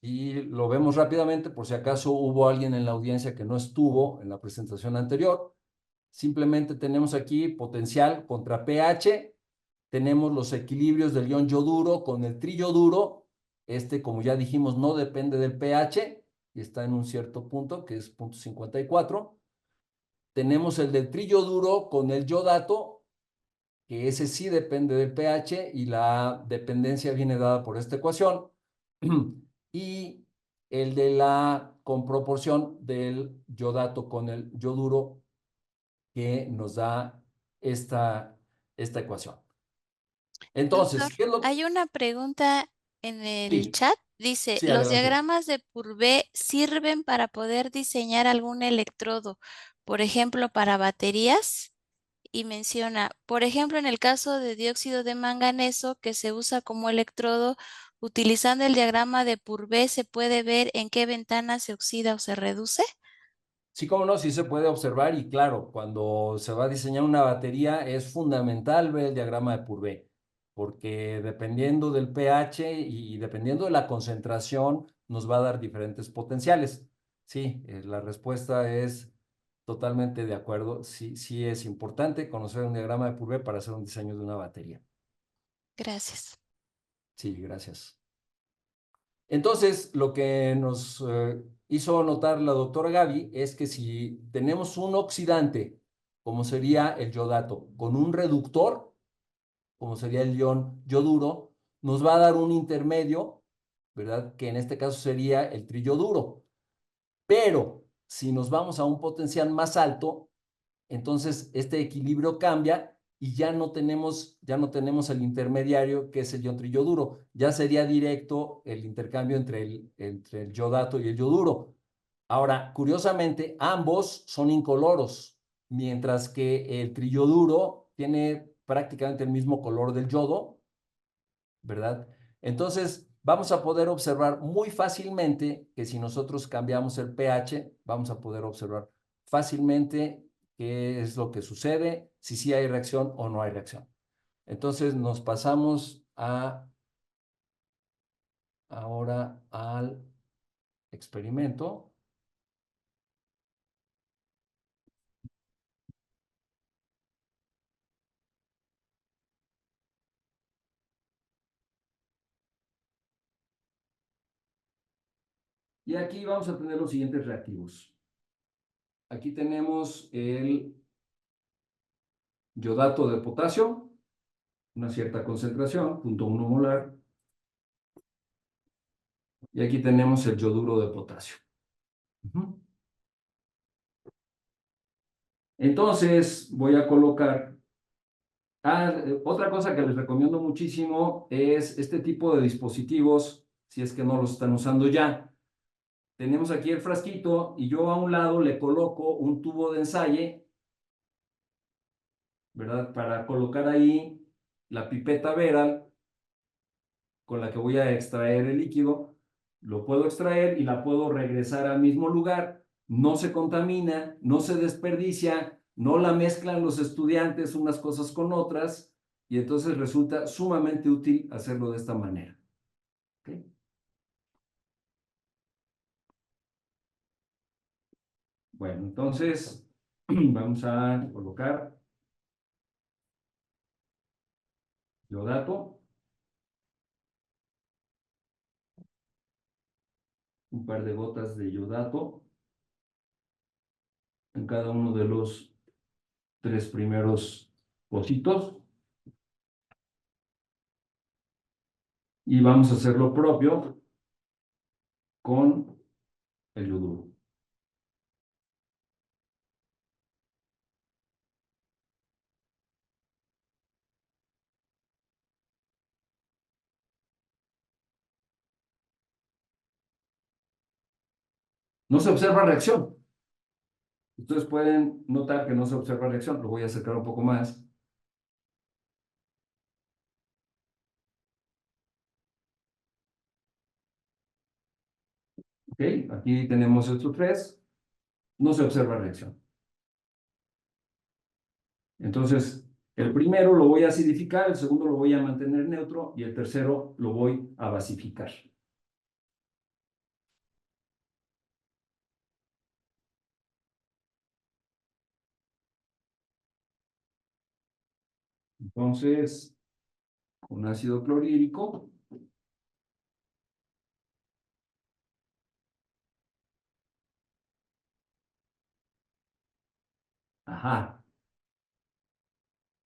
y lo vemos rápidamente por si acaso hubo alguien en la audiencia que no estuvo en la presentación anterior. Simplemente tenemos aquí potencial contra pH, tenemos los equilibrios del ion yoduro con el triyoduro. Este, como ya dijimos, no depende del pH y está en un cierto punto, que es 0.54. Tenemos el del triyoduro con el yodato, que ese sí depende del pH y la dependencia viene dada por esta ecuación. Y el de la con proporción del yodato con el yoduro, que nos da esta ecuación. Doctor, Entonces, ¿qué es lo? hay una pregunta en el Sí, chat. Dice, sí, ¿los adelante. diagramas de Purvé sirven para poder diseñar algún electrodo, por ejemplo, para baterías? Y menciona, por ejemplo, en el caso de dióxido de manganeso que se usa como electrodo, utilizando el diagrama de Purvé, ¿se puede ver en qué ventana se oxida o se reduce? Sí, cómo no, sí se puede observar, y claro, cuando se va a diseñar una batería es fundamental ver el diagrama de Purvé, porque dependiendo del pH y dependiendo de la concentración nos va a dar diferentes potenciales. Sí, la respuesta es totalmente de acuerdo. Sí, sí es importante conocer un diagrama de Purvé para hacer un diseño de una batería. Gracias. Sí, gracias. Entonces, lo que nos hizo notar la doctora Gaby es que si tenemos un oxidante, como sería el yodato, con un reductor, como sería el ion yoduro, nos va a dar un intermedio, ¿verdad? Que en este caso sería el triyoduro. Pero si nos vamos a un potencial más alto, entonces este equilibrio cambia y ya no tenemos el intermediario, que es el ion triyoduro. Ya sería directo el intercambio entre el yodato y el yoduro. Ahora, curiosamente, ambos son incoloros, mientras que el triyoduro tiene prácticamente el mismo color del yodo, ¿verdad? Entonces, vamos a poder observar muy fácilmente que si nosotros cambiamos el pH, vamos a poder observar fácilmente qué es lo que sucede, si sí hay reacción o no hay reacción. Entonces, nos pasamos ahora al experimento. Y aquí vamos a tener los siguientes reactivos. Aquí tenemos el yodato de potasio, una cierta concentración, 0.1 molar. Y aquí tenemos el yoduro de potasio. Entonces, voy a colocar. Otra cosa que les recomiendo muchísimo es este tipo de dispositivos, si es que no los están usando ya. Tenemos aquí el frasquito y yo a un lado le coloco un tubo de ensayo, ¿verdad? Para colocar ahí la pipeta Veral con la que voy a extraer el líquido. Lo puedo extraer y la puedo regresar al mismo lugar. No se contamina, no se desperdicia, no la mezclan los estudiantes unas cosas con otras, y entonces resulta sumamente útil hacerlo de esta manera. ¿Okay? Bueno, entonces vamos a colocar yodato. un par de gotas de iodato en cada uno de los 3 primeros pocitos. Y vamos a hacer lo propio con el yoduro. No se observa reacción. Ustedes pueden notar que no se observa reacción. Lo voy a acercar un poco más. Ok, aquí tenemos estos 3. No se observa reacción. Entonces, el primero lo voy a acidificar, el segundo lo voy a mantener neutro y el tercero lo voy a basificar. Entonces, con ácido clorhídrico, ajá.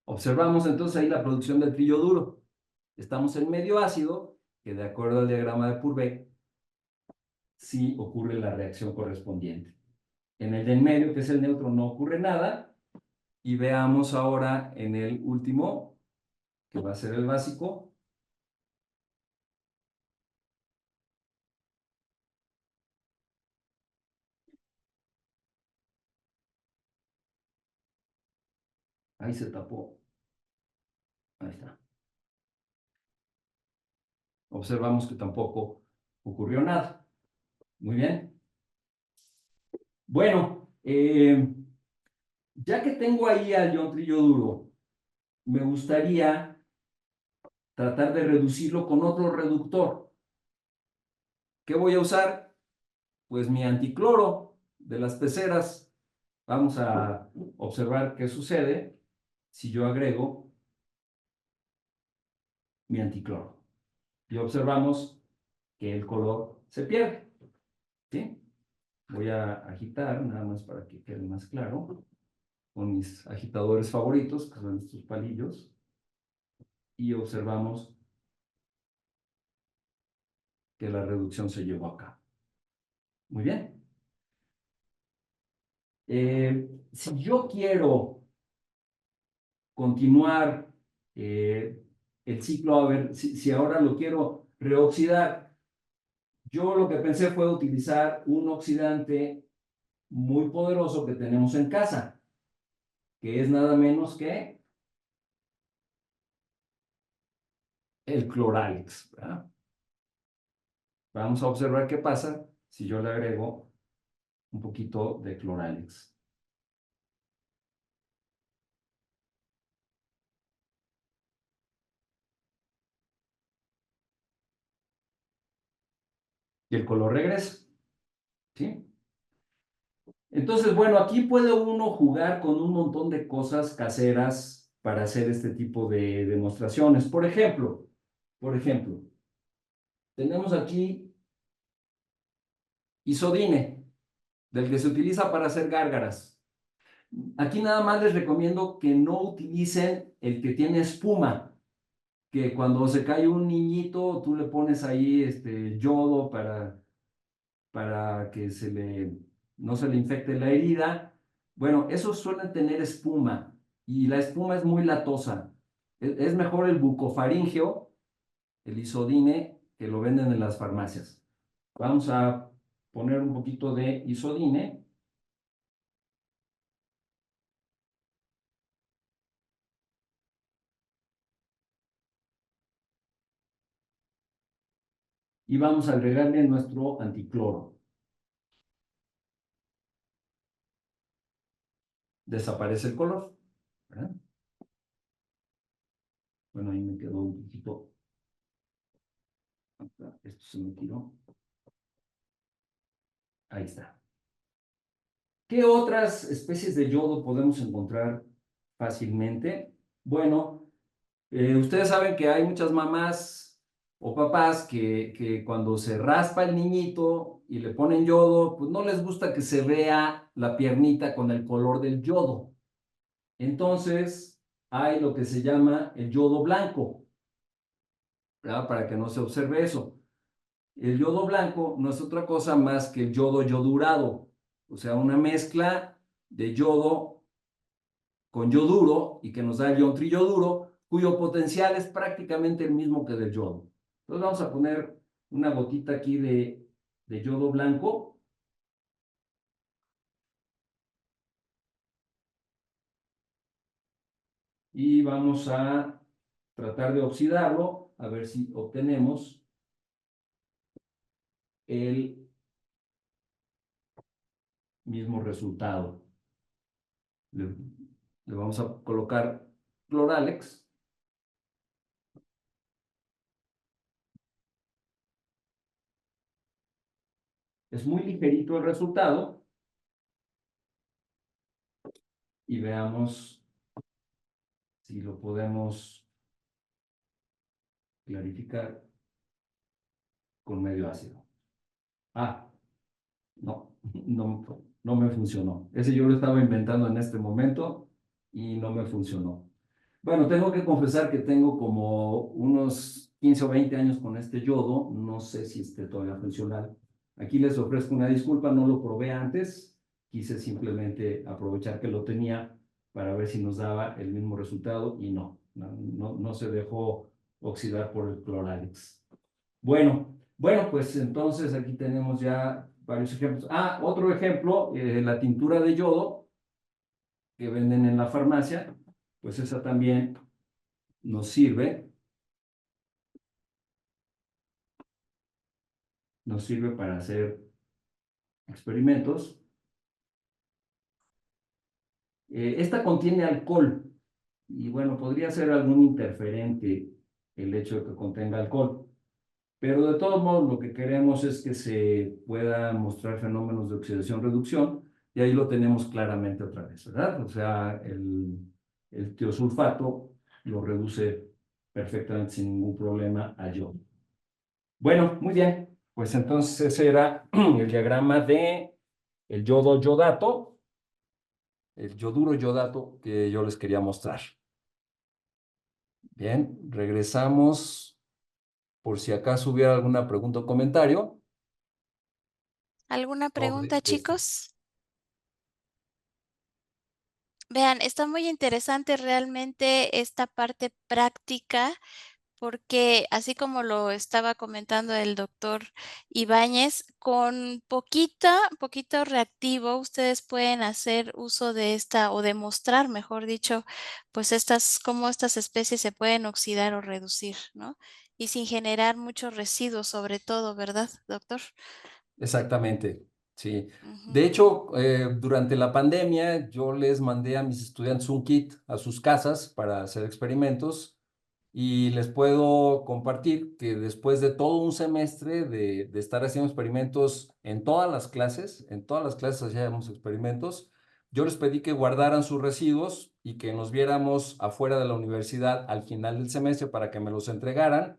Observamos entonces ahí la producción del triyoduro. Estamos en medio ácido, que de acuerdo al diagrama de Purbeck, sí ocurre la reacción correspondiente. En el de en medio, que es el neutro, no ocurre nada. Y veamos ahora en el último, que va a ser el básico. Ahí se tapó. Ahí está. Observamos que tampoco ocurrió nada. Muy bien. Bueno, ya que tengo ahí al ion triyoduro, me gustaría tratar de reducirlo con otro reductor. ¿Qué voy a usar? Pues mi anticloro de las peceras. Vamos a observar qué sucede si yo agrego mi anticloro. Y observamos que el color se pierde. ¿Sí? Voy a agitar nada más para que quede más claro con mis agitadores favoritos, que son estos palillos, y observamos que la reducción se llevó a cabo. Muy bien. Si yo quiero continuar el ciclo, a ver, si ahora lo quiero reoxidar, yo lo que pensé fue utilizar un oxidante muy poderoso que tenemos en casa, que es nada menos que el Cloralex, ¿verdad? Vamos a observar qué pasa si yo le agrego un poquito de Cloralex. Y el color regresa, ¿sí? Entonces, bueno, aquí puede uno jugar con un montón de cosas caseras para hacer este tipo de demostraciones. Por ejemplo, tenemos aquí isodine, del que se utiliza para hacer gárgaras. Aquí nada más les recomiendo que no utilicen el que tiene espuma, que cuando se cae un niñito, tú le pones ahí yodo para que no se le infecte la herida. Bueno, esos suelen tener espuma y la espuma es muy latosa. Es mejor el bucofaríngeo, el isodine, que lo venden en las farmacias. Vamos a poner un poquito de isodine. Y vamos a agregarle nuestro anticloro. Desaparece el color, ¿verdad? Bueno, ahí me quedó un poquito. Esto se me tiró. Ahí está. ¿Qué otras especies de yodo podemos encontrar fácilmente? Bueno, ustedes saben que hay muchas mamás o papás que cuando se raspa el niñito y le ponen yodo, pues no les gusta que se vea la piernita con el color del yodo. Entonces, hay lo que se llama el yodo blanco, ¿verdad? Para que no se observe eso. El yodo blanco no es otra cosa más que el yodo yodurado, o sea, una mezcla de yodo con yoduro y que nos da el ion triyoduro, cuyo potencial es prácticamente el mismo que del yodo. Entonces vamos a poner una gotita aquí de yodo blanco. Y vamos a tratar de oxidarlo, a ver si obtenemos el mismo resultado. Le vamos a colocar cloralex. Es muy ligerito el resultado. Y veamos si lo podemos clarificar con medio ácido. Ah, no, no me funcionó. Ese yo lo estaba inventando en este momento y no me funcionó. Bueno, tengo que confesar que tengo como unos 15 o 20 años con este yodo. No sé si esté todavía funcional. Aquí les ofrezco una disculpa, no lo probé antes. Quise simplemente aprovechar que lo tenía para ver si nos daba el mismo resultado y no se dejó oxidar por el cloralex. Bueno, pues entonces aquí tenemos ya varios ejemplos. Ah, otro ejemplo, la tintura de yodo que venden en la farmacia, pues esa también nos sirve, para hacer experimentos. Esta contiene alcohol y bueno, podría ser algún interferente el hecho de que contenga alcohol. Pero de todos modos, lo que queremos es que se puedan mostrar fenómenos de oxidación-reducción, y ahí lo tenemos claramente otra vez, ¿verdad? O sea, el tiosulfato lo reduce perfectamente sin ningún problema a yodo. Bueno, muy bien. Pues entonces ese era el diagrama de el yodo yodato, el yoduro yodato que yo les quería mostrar. Bien, regresamos por si acaso hubiera alguna pregunta o comentario. ¿Alguna Sobre pregunta, esto. chicos? Vean, está muy interesante realmente esta parte práctica, porque así como lo estaba comentando el doctor Ibáñez, con poquito reactivo, ustedes pueden hacer uso de esta o demostrar, mejor dicho, pues cómo estas especies se pueden oxidar o reducir, ¿no? Y sin generar muchos residuos, sobre todo, ¿verdad, doctor? Exactamente, sí. Ujú. De hecho, durante la pandemia yo les mandé a mis estudiantes un kit a sus casas para hacer experimentos y les puedo compartir que después de todo un semestre de estar haciendo experimentos en todas las clases hacíamos experimentos, yo les pedí que guardaran sus residuos y que nos viéramos afuera de la universidad al final del semestre para que me los entregaran,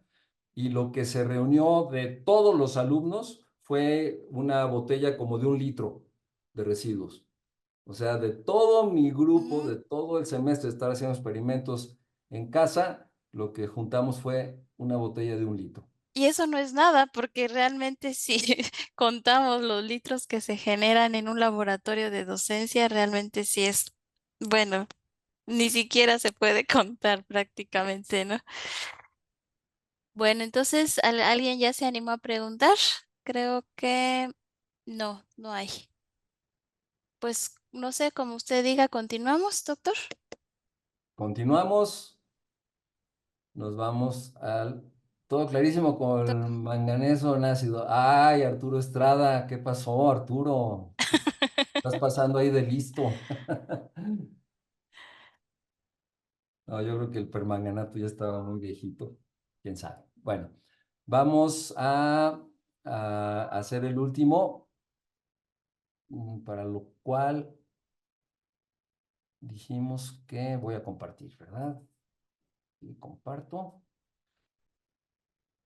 y lo que se reunió de todos los alumnos fue una botella como de 1 litro de residuos. O sea, de todo mi grupo, Mm, de todo el semestre de estar haciendo experimentos en casa, lo que juntamos fue una botella de 1 litro. Y eso no es nada, porque realmente si contamos los litros que se generan en un laboratorio de docencia, realmente sí es, bueno, ni siquiera se puede contar prácticamente, ¿no? Bueno, entonces, ¿alguien ya se animó a preguntar? Creo que no hay. Pues no sé, como usted diga, continuamos, doctor. Continuamos, nos vamos al... Todo clarísimo con el To- manganeso en ácido. Ay, Arturo Estrada, ¿qué pasó, Arturo? Estás pasando ahí de listo. No, yo creo que el permanganato ya estaba muy viejito. Quién sabe. Bueno, vamos a hacer el último, para lo cual dijimos que voy a compartir, ¿verdad? Y comparto.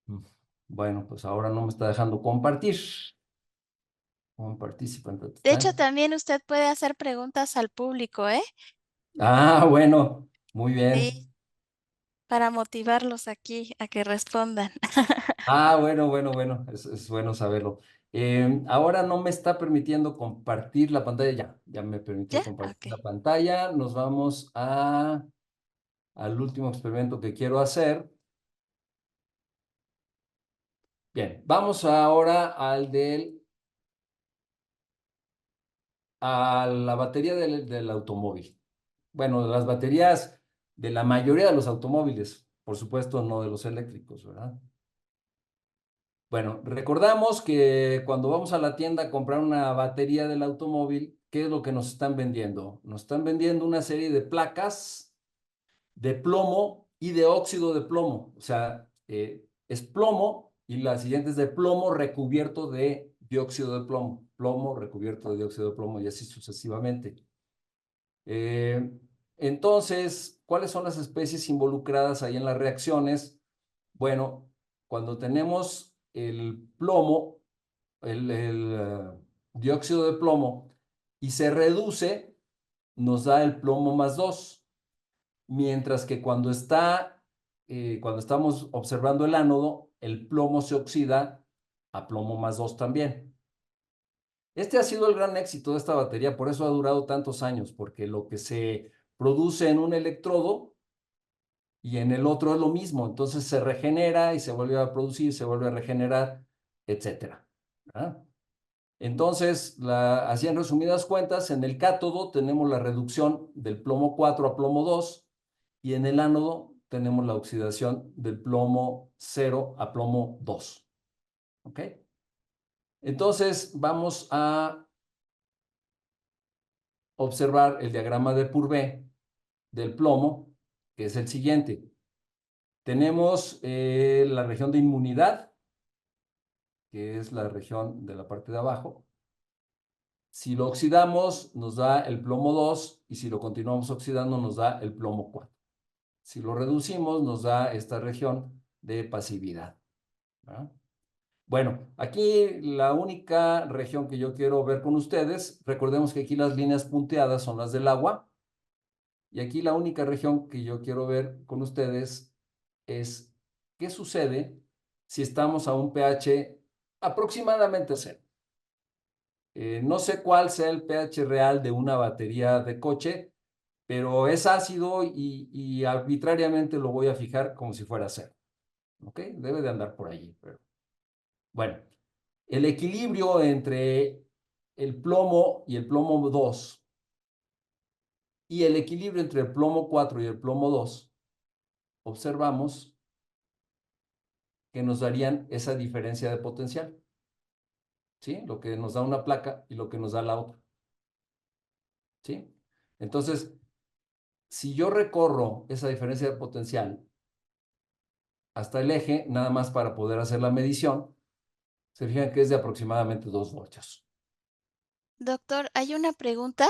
Mm, Bueno, pues ahora no me está dejando compartir. Un participante. De hecho, también usted puede hacer preguntas al público, ¿eh? Ah, bueno, muy Sí, bien. para motivarlos aquí a que respondan. Ah, bueno, bueno, bueno, es bueno saberlo. Ahora no me está permitiendo compartir la pantalla. Ya me permitió ¿Ya? compartir Ok. la pantalla. Nos vamos al último experimento que quiero hacer. Bien, vamos ahora a la batería del automóvil. Bueno, las baterías de la mayoría de los automóviles, por supuesto, no de los eléctricos, ¿verdad? Bueno, recordamos que cuando vamos a la tienda a comprar una batería del automóvil, ¿qué es lo que nos están vendiendo? Nos están vendiendo una serie de placas de plomo y de óxido de plomo. O sea, es plomo y la siguiente es de plomo recubierto de dióxido de plomo. Plomo recubierto de dióxido de plomo y así sucesivamente. Eh, entonces, ¿cuáles son las especies involucradas ahí en las reacciones? Bueno, cuando tenemos el plomo, el dióxido de plomo, y se reduce, nos da el plomo más 2, mientras que cuando estamos observando el ánodo, el plomo se oxida a plomo más 2 también. Este ha sido el gran éxito de esta batería, por eso ha durado tantos años, porque lo que se produce en un electrodo y en el otro es lo mismo, entonces se regenera y se vuelve a producir, se vuelve a regenerar, etcétera. ¿Verdad? Entonces, así en resumidas cuentas, en el cátodo tenemos la reducción del plomo 4 a plomo 2 y en el ánodo tenemos la oxidación del plomo 0 a plomo 2. ¿Ok? Entonces, vamos a observar el diagrama de Purvé del plomo, que es el siguiente. Tenemos la región de inmunidad, que es la región de la parte de abajo. Si lo oxidamos, nos da el plomo 2 y si lo continuamos oxidando, nos da el plomo 4. Si lo reducimos, nos da esta región de pasividad. ¿Verdad? Bueno, aquí la única región que yo quiero ver con ustedes, recordemos que aquí las líneas punteadas son las del agua, y aquí la única región que yo quiero ver con ustedes es qué sucede si estamos a un pH aproximadamente 0. No sé cuál sea el pH real de una batería de coche, pero es ácido y arbitrariamente lo voy a fijar como si fuera 0. ¿Ok? Debe de andar por allí. Pero... Bueno, el equilibrio entre el plomo y el plomo 2 y el equilibrio entre el plomo 4 y el plomo 2, observamos que nos darían esa diferencia de potencial. ¿Sí? Lo que nos da una placa y lo que nos da la otra. ¿Sí? Entonces, si yo recorro esa diferencia de potencial hasta el eje, nada más para poder hacer la medición, se fijan que es de aproximadamente 2 voltios. Doctor, hay una pregunta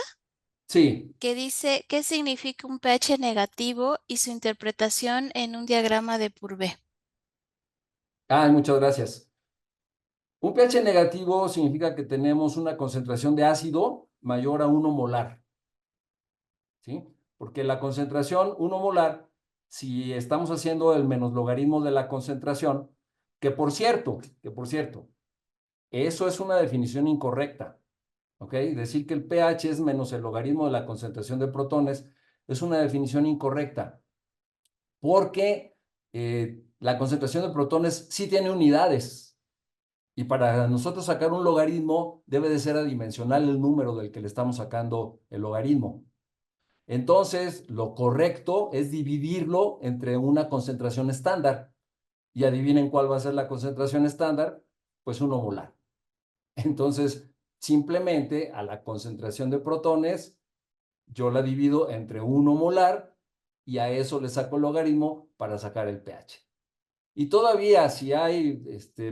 Sí, que dice, ¿qué significa un pH negativo y su interpretación en un diagrama de Purvé? muchas gracias. Un pH negativo significa que tenemos una concentración de ácido mayor a 1 molar. ¿Sí? Porque la concentración 1 molar, si estamos haciendo el menos logaritmo de la concentración, que por cierto, eso es una definición incorrecta. ¿Ok? Decir que el pH es menos el logaritmo de la concentración de protones es una definición incorrecta, porque la concentración de protones sí tiene unidades, y para nosotros sacar un logaritmo debe de ser adimensional el número del que le estamos sacando el logaritmo. Entonces, lo correcto es dividirlo entre una concentración estándar. Y adivinen cuál va a ser la concentración estándar, pues 1 molar. Entonces, simplemente a la concentración de protones, yo la divido entre 1 molar y a eso le saco el logaritmo para sacar el pH. Y todavía, si hay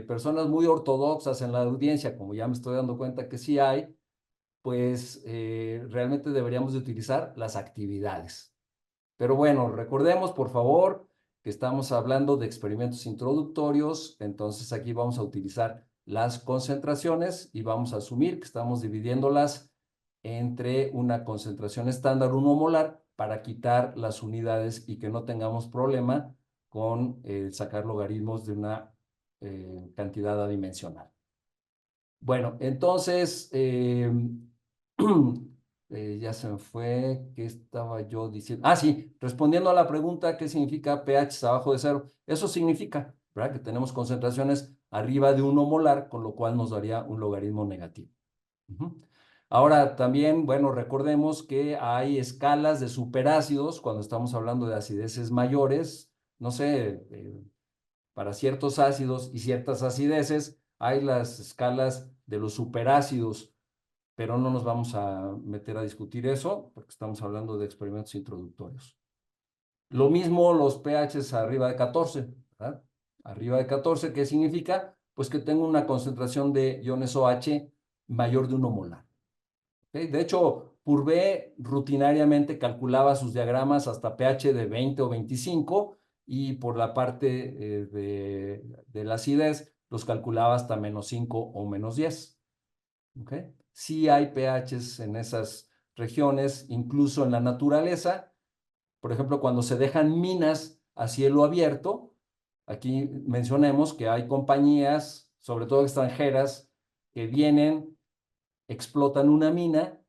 personas muy ortodoxas en la audiencia, como ya me estoy dando cuenta que sí hay, pues realmente deberíamos de utilizar las actividades. Pero bueno, recordemos, por favor, que estamos hablando de experimentos introductorios, entonces aquí vamos a utilizar las concentraciones y vamos a asumir que estamos dividiéndolas entre una concentración estándar 1 molar para quitar las unidades y que no tengamos problema con sacar logaritmos de una cantidad adimensional. Bueno, entonces, ya se me fue, ¿qué estaba yo diciendo? Ah, sí, respondiendo a la pregunta, ¿qué significa pH abajo de 0? Eso significa, ¿verdad?, que tenemos concentraciones arriba de 1 molar, con lo cual nos daría un logaritmo negativo. Ahora, también, bueno, recordemos que hay escalas de superácidos cuando estamos hablando de acideces mayores, no sé, para ciertos ácidos y ciertas acideces, hay las escalas de los superácidos, pero no nos vamos a meter a discutir eso porque estamos hablando de experimentos introductorios. Lo mismo los pHs arriba de 14, ¿verdad? Arriba de 14, ¿qué significa? Pues que tengo una concentración de iones OH mayor de 1 molar. ¿Okay? De hecho, Purvé rutinariamente calculaba sus diagramas hasta pH de 20 o 25 y por la parte de la acidez los calculaba hasta -5 o -10. ¿Okay? Sí hay pHs en esas regiones, incluso en la naturaleza. Por ejemplo, cuando se dejan minas a cielo abierto, aquí mencionemos que hay compañías, sobre todo extranjeras, que vienen, explotan una mina,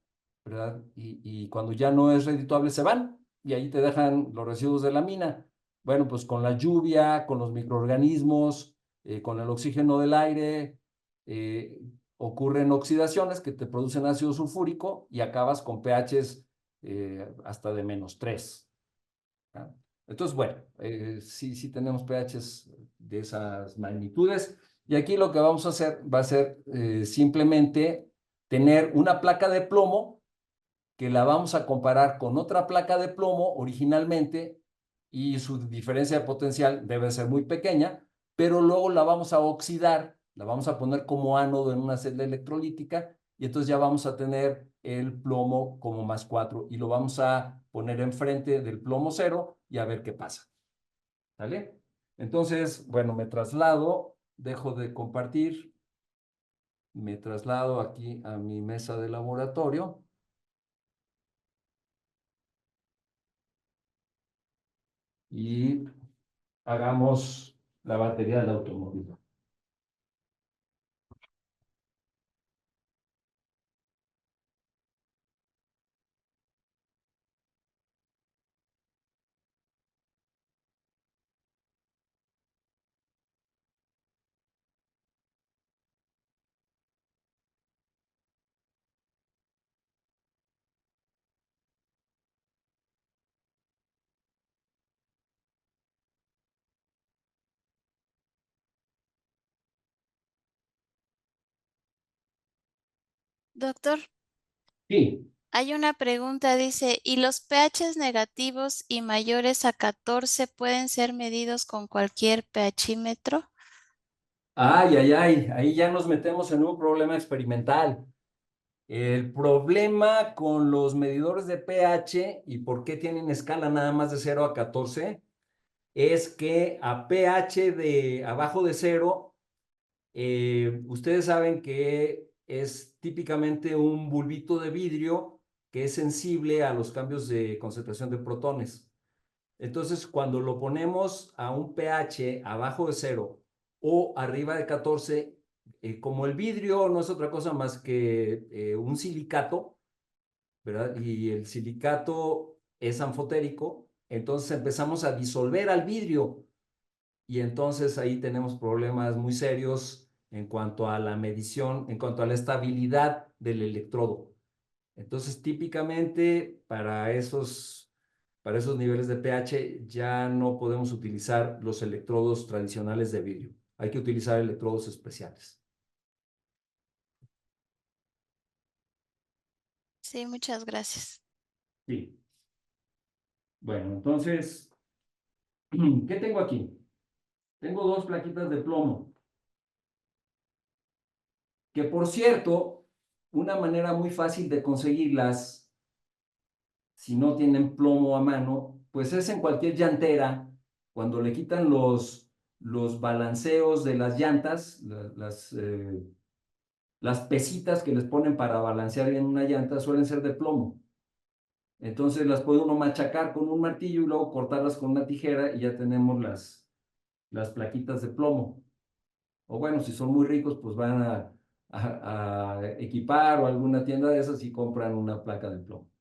¿verdad? Y cuando ya no es redituable se van y ahí te dejan los residuos de la mina. Bueno, pues con la lluvia, con los microorganismos, con el oxígeno del aire, ocurren oxidaciones que te producen ácido sulfúrico y acabas con pHs hasta de -3. ¿Ah? Entonces, bueno, sí tenemos pHs de esas magnitudes. Y aquí lo que vamos a hacer va a ser simplemente tener una placa de plomo que la vamos a comparar con otra placa de plomo originalmente y su diferencia de potencial debe ser muy pequeña, pero luego la vamos a oxidar, la vamos a poner como ánodo en una celda electrolítica y entonces ya vamos a tener el plomo como +4 y lo vamos a poner enfrente del plomo 0 y a ver qué pasa. ¿Sale? Entonces, bueno, me traslado, dejo de compartir, me traslado aquí a mi mesa de laboratorio. Y hagamos la batería del automóvil. Doctor, Sí. hay una pregunta, dice, ¿y los pHs negativos y mayores a 14 pueden ser medidos con cualquier pHímetro? Ay, ay, ay, ahí ya nos metemos en un problema experimental. El problema con los medidores de pH y por qué tienen escala nada más de 0 a 14 es que a pH de abajo de 0, ustedes saben que es típicamente un bulbito de vidrio que es sensible a los cambios de concentración de protones. Entonces, cuando lo ponemos a un pH abajo de 0 o arriba de 14, como el vidrio no es otra cosa más que un silicato, ¿verdad? Y el silicato es anfotérico, entonces empezamos a disolver al vidrio y entonces ahí tenemos problemas muy serios en cuanto a la medición, en cuanto a la estabilidad del electrodo. Entonces, típicamente para esos niveles de pH ya no podemos utilizar los electrodos tradicionales de vidrio. Hay que utilizar electrodos especiales. Sí, muchas gracias. Sí. Bueno, entonces, ¿qué tengo aquí? Tengo dos plaquitas de plomo, que por cierto, una manera muy fácil de conseguirlas, si no tienen plomo a mano, pues es en cualquier llantera, cuando le quitan los balanceos de las llantas, las pesitas que les ponen para balancear en una llanta suelen ser de plomo. Entonces las puede uno machacar con un martillo y luego cortarlas con una tijera y ya tenemos las plaquitas de plomo. O bueno, si son muy ricos, pues van a equipar o alguna tienda de esas y compran una placa de plomo.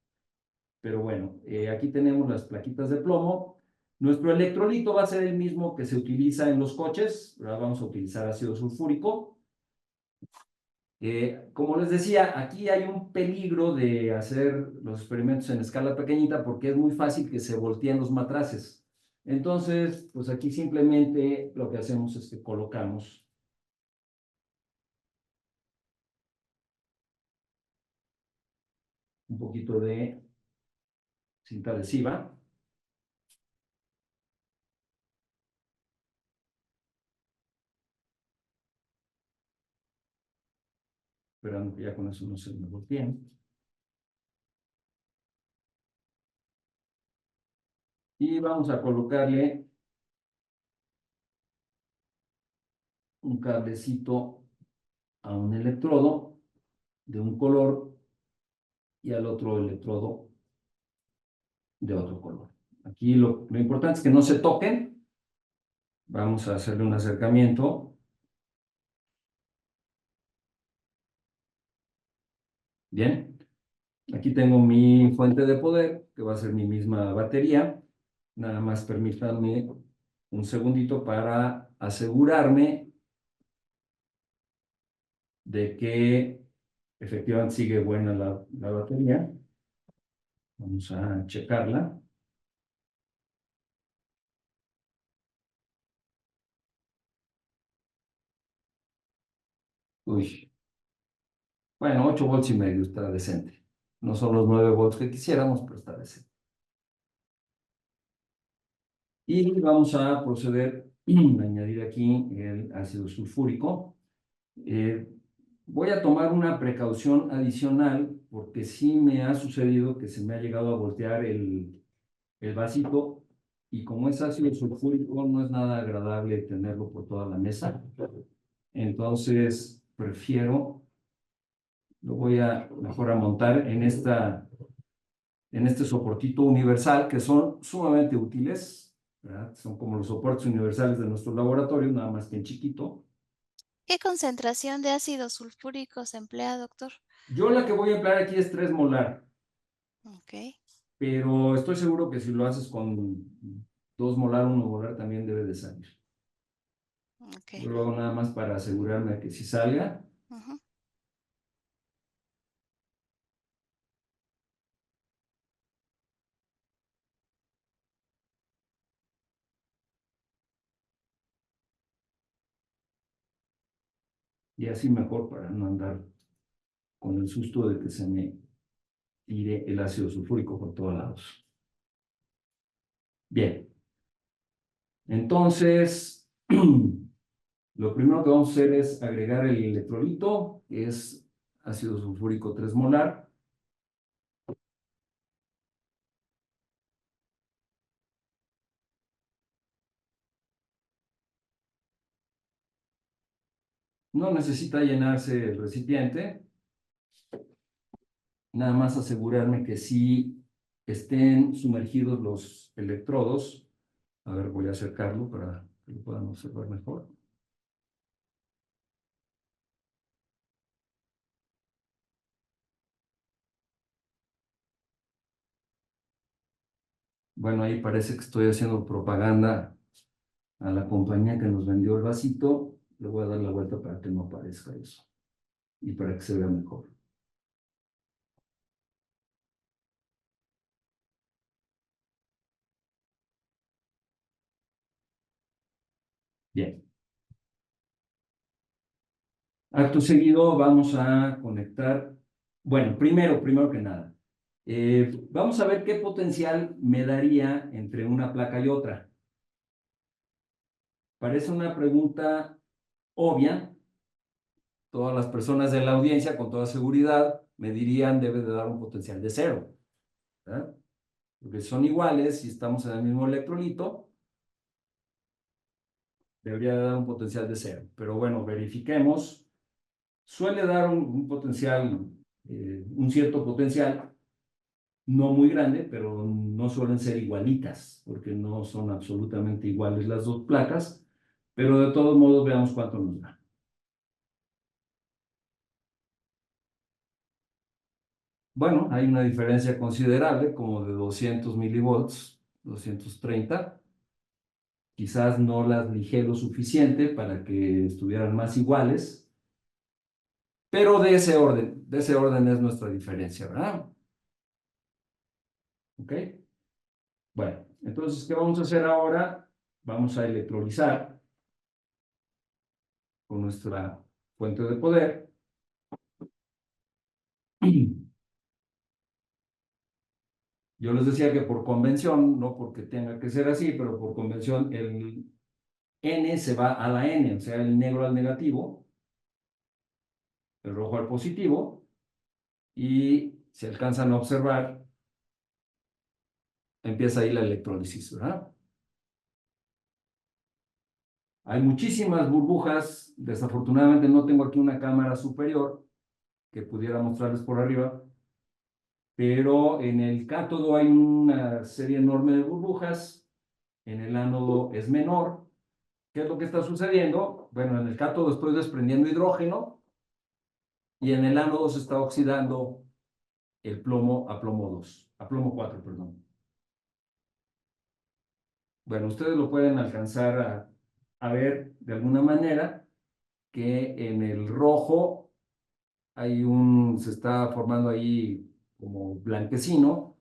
Pero bueno, aquí tenemos las plaquitas de plomo. Nuestro electrolito va a ser el mismo que se utiliza en los coches. Ahora vamos a utilizar ácido sulfúrico. Como les decía, aquí hay un peligro de hacer los experimentos en escala pequeñita porque es muy fácil que se volteen los matraces. Entonces, pues aquí simplemente lo que hacemos es que colocamos un poquito de cinta adhesiva. Esperando que ya con eso no se me volteen. Y vamos a colocarle un cablecito a un electrodo de un color y al otro electrodo de otro color. Aquí lo importante es que no se toquen. Vamos a hacerle un acercamiento. Bien. Aquí tengo mi fuente de poder, que va a ser mi misma batería. Nada más permítanme un segundito para asegurarme de que efectivamente sigue buena la batería. Vamos a checarla. Uy, bueno, 8,5 volts está decente. No son los 9 volts que quisiéramos, pero está decente. Y vamos a proceder a añadir aquí el ácido sulfúrico. Voy a tomar una precaución adicional porque sí me ha sucedido que se me ha llegado a voltear el vasito y como es ácido sulfúrico no es nada agradable tenerlo por toda la mesa. Entonces prefiero, lo voy a mejor a montar en este soportito universal que son sumamente útiles, ¿verdad? Son como los soportes universales de nuestro laboratorio, nada más que en chiquito. ¿Qué concentración de ácido sulfúrico se emplea, doctor? Yo la que voy a emplear aquí es 3 molar, Ok, pero estoy seguro que si lo haces con 2 molar, 1 molar también debe de salir. ok. Yo lo hago nada más para asegurarme de que si salga. Ujú. Y así mejor para no andar con el susto de que se me tire el ácido sulfúrico por todos lados. Bien, entonces lo primero que vamos a hacer es agregar el electrolito, que es ácido sulfúrico 3 molar. No necesita llenarse el recipiente, nada más asegurarme que sí estén sumergidos los electrodos. A ver, voy a acercarlo para que lo puedan observar mejor. Bueno, ahí parece que estoy haciendo propaganda a la compañía que nos vendió el vasito. Le voy a dar la vuelta para que no aparezca eso y para que se vea mejor. Bien. Acto seguido vamos a conectar. Bueno, primero que nada, vamos a ver qué potencial me daría entre una placa y otra. Parece una pregunta obvia. Todas las personas de la audiencia, con toda seguridad, me dirían debe de dar un potencial de 0, ¿verdad? Porque son iguales si estamos en el mismo electrolito. Debería dar un potencial de 0. Pero bueno, verifiquemos. Suele dar un potencial, un cierto potencial, no muy grande, pero no suelen ser igualitas, porque no son absolutamente iguales las dos placas. Pero de todos modos, veamos cuánto nos da. Bueno, hay una diferencia considerable, como de 200 milivolts, 230. Quizás no las ligé lo suficiente para que estuvieran más iguales, pero de ese orden es nuestra diferencia, ¿verdad? ¿Ok? Bueno, entonces, ¿qué vamos a hacer ahora? Vamos a electrolizar con nuestra fuente de poder. Yo les decía que por convención, no porque tenga que ser así, pero por convención el N se va a la N, o sea, el negro al negativo, el rojo al positivo, y se alcanzan a observar, empieza ahí la electrólisis, ¿verdad? Hay muchísimas burbujas, desafortunadamente no tengo aquí una cámara superior que pudiera mostrarles por arriba, pero en el cátodo hay una serie enorme de burbujas, en el ánodo es menor. ¿Qué es lo que está sucediendo? Bueno, en el cátodo estoy desprendiendo hidrógeno y en el ánodo se está oxidando el plomo a plomo 2, a plomo 4, perdón. Bueno, ustedes lo pueden alcanzar a ver de alguna manera que en el rojo se está formando ahí como blanquecino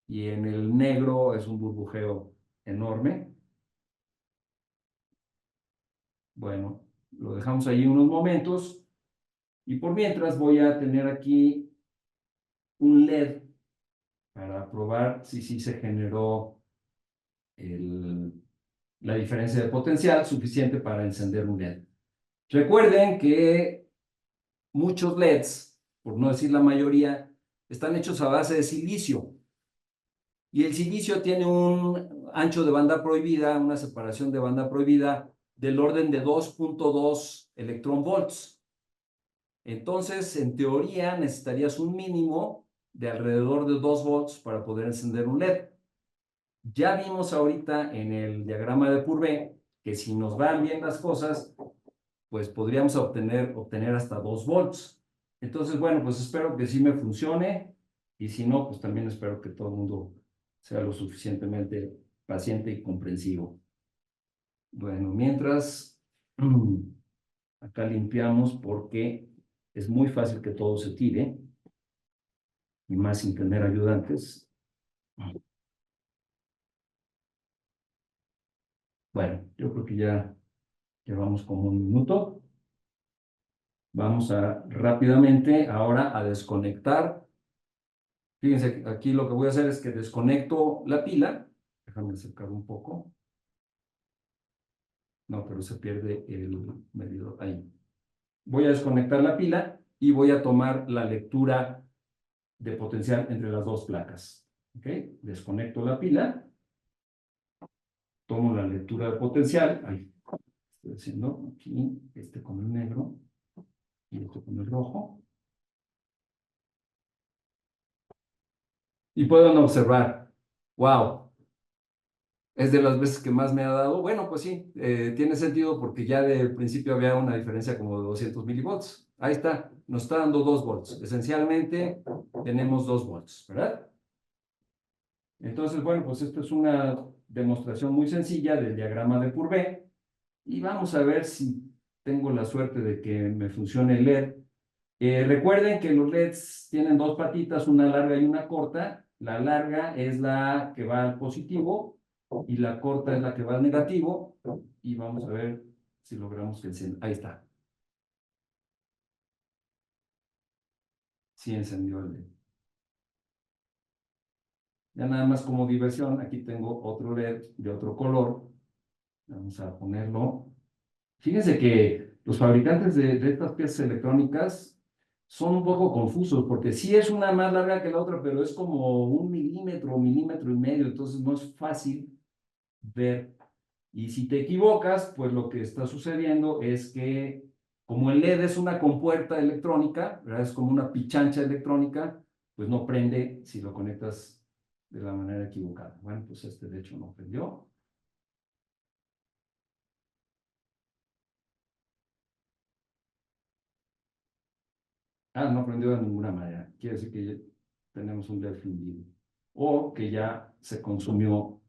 y en el negro es un burbujeo enorme. Bueno, lo dejamos ahí unos momentos y por mientras voy a tener aquí un LED para probar si sí se generó la diferencia de potencial suficiente para encender un LED. Recuerden que muchos LEDs, por no decir la mayoría, están hechos a base de silicio. Y el silicio tiene un ancho de banda prohibida, una separación de banda prohibida del orden de 2.2 electronvolts. Entonces, en teoría, necesitarías un mínimo de alrededor de 2 volts para poder encender un LED. Ya vimos ahorita en el diagrama de Purvé que si nos van bien las cosas, pues podríamos obtener hasta 2 volts. Entonces, bueno, pues espero que sí me funcione y si no, pues también espero que todo el mundo sea lo suficientemente paciente y comprensivo. Bueno, mientras acá limpiamos porque es muy fácil que todo se tire y más sin tener ayudantes. Bueno, yo creo que ya llevamos como un minuto. Vamos a rápidamente ahora a desconectar. Fíjense, aquí lo que voy a hacer es que desconecto la pila. Déjame acercar un poco. No, pero se pierde el medidor. Ahí. Voy a desconectar la pila y voy a tomar la lectura de potencial entre las dos placas. ¿Ok? Desconecto la pila. Tomo la lectura de potencial. Ahí. Estoy haciendo aquí, este con el negro y este con el rojo. Y pueden observar, wow, es de las veces que más me ha dado. Bueno, pues sí, tiene sentido porque ya del principio había una diferencia como de 200 milivolts. Ahí está, nos está dando 2 volts. Esencialmente tenemos 2 volts, ¿verdad? Entonces, bueno, pues esto es una demostración muy sencilla del diagrama de Purvé. Y vamos a ver si tengo la suerte de que me funcione el LED. Recuerden que los LEDs tienen dos patitas, una larga y una corta. La larga es la que va al positivo y la corta es la que va al negativo. Y vamos a ver si logramos que encienda. Ahí está. Sí encendió el LED. Ya nada más como diversión, aquí tengo otro LED de otro color. Vamos a ponerlo. Fíjense que los fabricantes de estas piezas electrónicas son un poco confusos, porque sí es una más larga que la otra, pero es como 1 milímetro, milímetro y medio, entonces no es fácil ver Y si te equivocas, pues lo que está sucediendo es que como el LED es una compuerta electrónica, ¿verdad? Es como una pichancha electrónica, pues no prende si lo conectas de la manera equivocada. Bueno, pues este de hecho no prendió. Ah, no prendió de ninguna manera. Quiere decir que ya tenemos un LED fundido. O que ya se consumió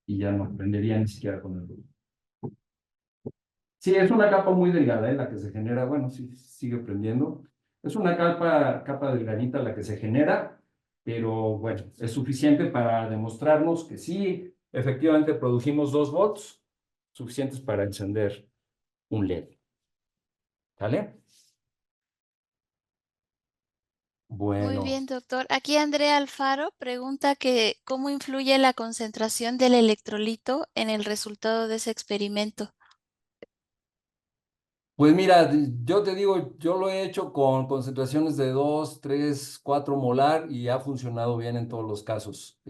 y ya no prendería ni siquiera con el ruido. Sí, es una capa muy delgada, la que se genera, bueno, sí, sigue prendiendo. Es una capa delgadita la que se genera, pero bueno, es suficiente para demostrarnos que sí, efectivamente producimos 2 volts, suficientes para encender un LED. ¿Vale? Muy Bueno, bien, doctor. Aquí Andrea Alfaro pregunta que cómo influye la concentración del electrolito en el resultado de ese experimento. pues mira, yo te digo, yo lo he hecho con concentraciones de 2, 3, 4 molar y ha funcionado bien en todos los casos.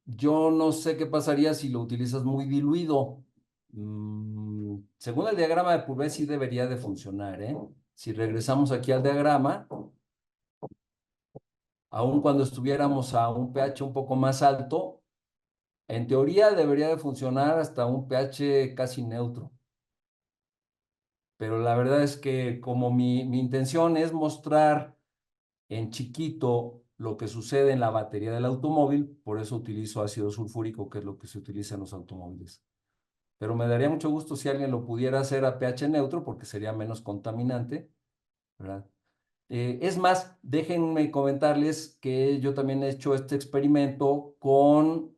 Yo no sé qué pasaría si lo utilizas muy diluido. Según el diagrama de Purvé sí debería de funcionar, ¿eh? Si regresamos aquí al diagrama, aun cuando estuviéramos a un pH un poco más alto, en teoría debería de funcionar hasta un pH casi neutro. Pero la verdad es que como mi intención es mostrar en chiquito lo que sucede en la batería del automóvil, por eso utilizo ácido sulfúrico, que es lo que se utiliza en los automóviles. Pero me daría mucho gusto si alguien lo pudiera hacer a pH neutro porque sería menos contaminante, ¿verdad? Es más, déjenme comentarles que yo también he hecho este experimento con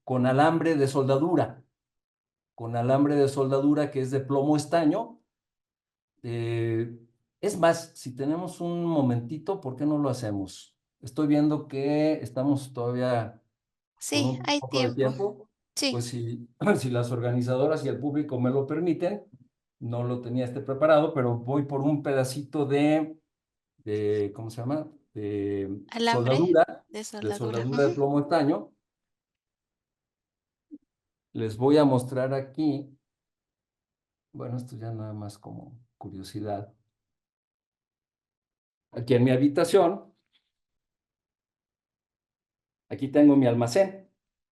alambre de soldadura, que es de plomo estaño. Eh, es más, si tenemos un momentito, ¿por qué no lo hacemos? Estoy viendo que estamos todavía con Sí, un hay poco de tiempo. tiempo, Sí, pues si, si las organizadoras y el público me lo permiten, no lo tenía preparado, pero voy por un pedacito ¿cómo se llama? alambre de De soldadura. soldadura de Ujú. plomo estaño. Les voy a mostrar aquí, bueno, esto ya nada más como curiosidad. Aquí en mi habitación, aquí tengo mi almacén.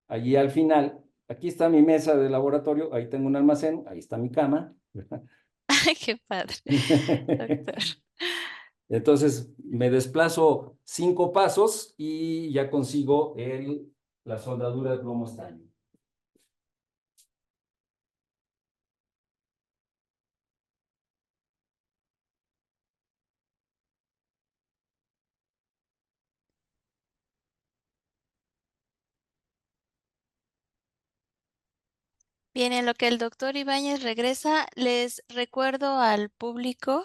Allí al final, aquí está mi mesa de laboratorio, ahí tengo un almacén, ahí está mi cama. Ay, qué padre, doctor. Entonces me desplazo 5 pasos y ya consigo la soldadura de plomo estaño. Bien, en lo que el doctor Ibáñez regresa, les recuerdo al público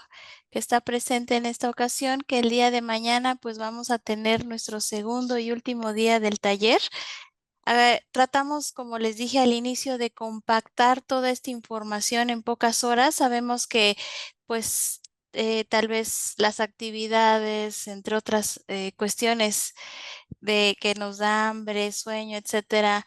que está presente en esta ocasión que el día de mañana pues vamos a tener nuestro segundo y último día del taller. Tratamos, como les dije al inicio, de compactar toda esta información en pocas horas. Sabemos que pues tal vez las actividades, entre otras cuestiones de que nos da hambre, sueño, etcétera,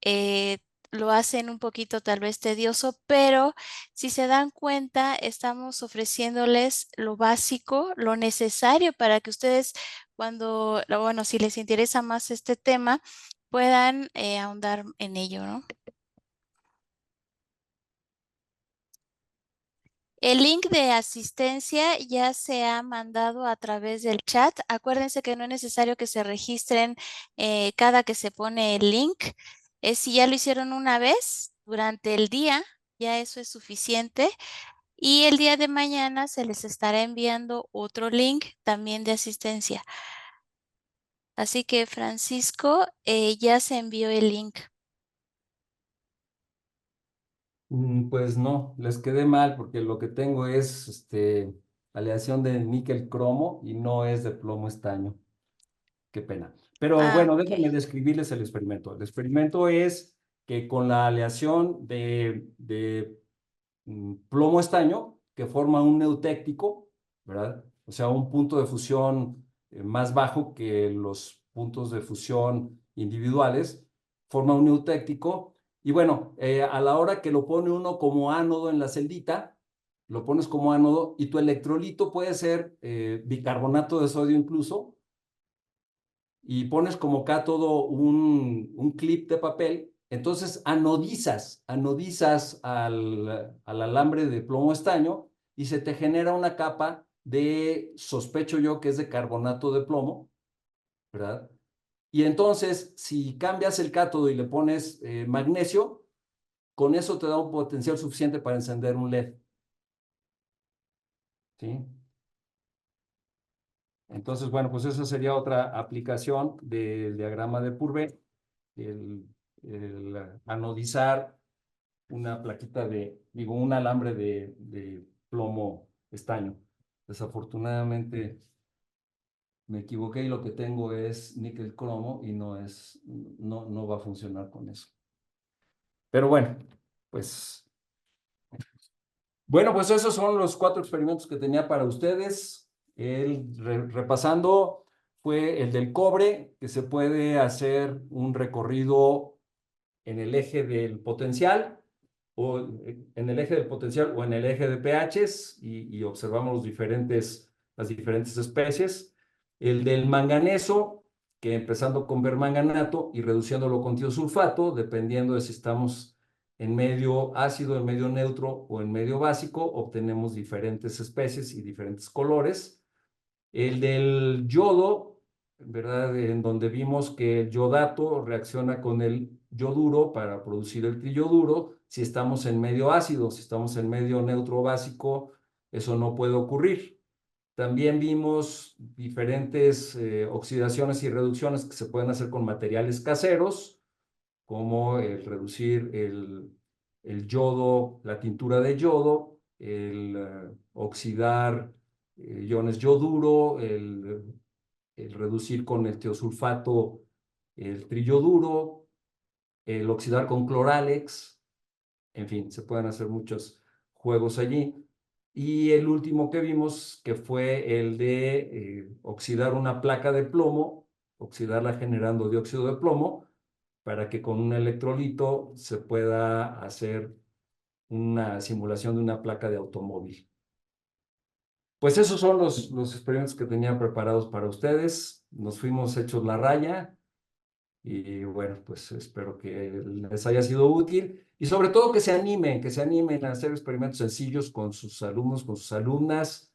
eh, lo hacen un poquito tal vez tedioso, pero si se dan cuenta, estamos ofreciéndoles lo básico, lo necesario para que ustedes bueno, si les interesa más este tema, puedan ahondar en ello, ¿no? El link de asistencia ya se ha mandado a través del chat. Acuérdense que no es necesario que se registren cada que se pone el link. Si ya lo hicieron una vez durante el día, ya eso es suficiente. Y el día de mañana se les estará enviando otro link también de asistencia. Así que Francisco, ya se envió el link. Pues no, les quedé mal porque lo que tengo es aleación de níquel cromo y no es de plomo estaño. Qué pena. Pero Ah, bueno, ok. déjenme describirles el experimento. El experimento es que con la aleación de plomo estaño, que forma un neutéctico, ¿verdad? O sea, un punto de fusión más bajo que los puntos de fusión individuales, forma un eutéctico. Y bueno, a la hora que lo pone uno como ánodo en la celdita, lo pones como ánodo y tu electrolito puede ser bicarbonato de sodio incluso, y pones como cátodo un clip de papel, entonces anodizas al alambre de plomo estaño y se te genera una capa de, sospecho yo que es de carbonato de plomo, ¿verdad? Y entonces, si cambias el cátodo y le pones magnesio, con eso te da un potencial suficiente para encender un LED, ¿sí? Entonces, bueno, pues esa sería otra aplicación del diagrama de Purvé, el, el anodizar una plaquita digo, un alambre de plomo estaño. Desafortunadamente me equivoqué y lo que tengo es níquel cromo y no va a funcionar con eso. Pero pues esos son los 4 experimentos que tenía para ustedes. Repasando, fue el del cobre, que se puede hacer un recorrido en el eje del potencial, o en el eje del potencial o en el eje de pHs, y observamos las diferentes especies. El del manganeso, que empezando con permanganato y reduciéndolo con tiosulfato, dependiendo de si estamos en medio ácido, en medio neutro o en medio básico, obtenemos diferentes especies y diferentes colores. El del yodo, ¿verdad? En donde vimos que el yodato reacciona con el yoduro para producir el triyoduro. Si estamos en medio ácido, si estamos en medio neutro o básico, eso no puede ocurrir. También vimos diferentes oxidaciones y reducciones que se pueden hacer con materiales caseros, como el reducir el yodo, la tintura de yodo, el oxidar iones yoduro, el reducir con el tiosulfato el triyoduro, el oxidar con cloralex, en fin, se pueden hacer muchos juegos allí. Y el último que vimos, que fue el de oxidar una placa de plomo, oxidarla generando dióxido de plomo, para que con un electrolito se pueda hacer una simulación de una placa de automóvil. Pues esos son los experimentos que tenía preparados para ustedes. Nos fuimos hechos la raya y bueno, pues espero que les haya sido útil y sobre todo que se animen a hacer experimentos sencillos con sus alumnos, con sus alumnas.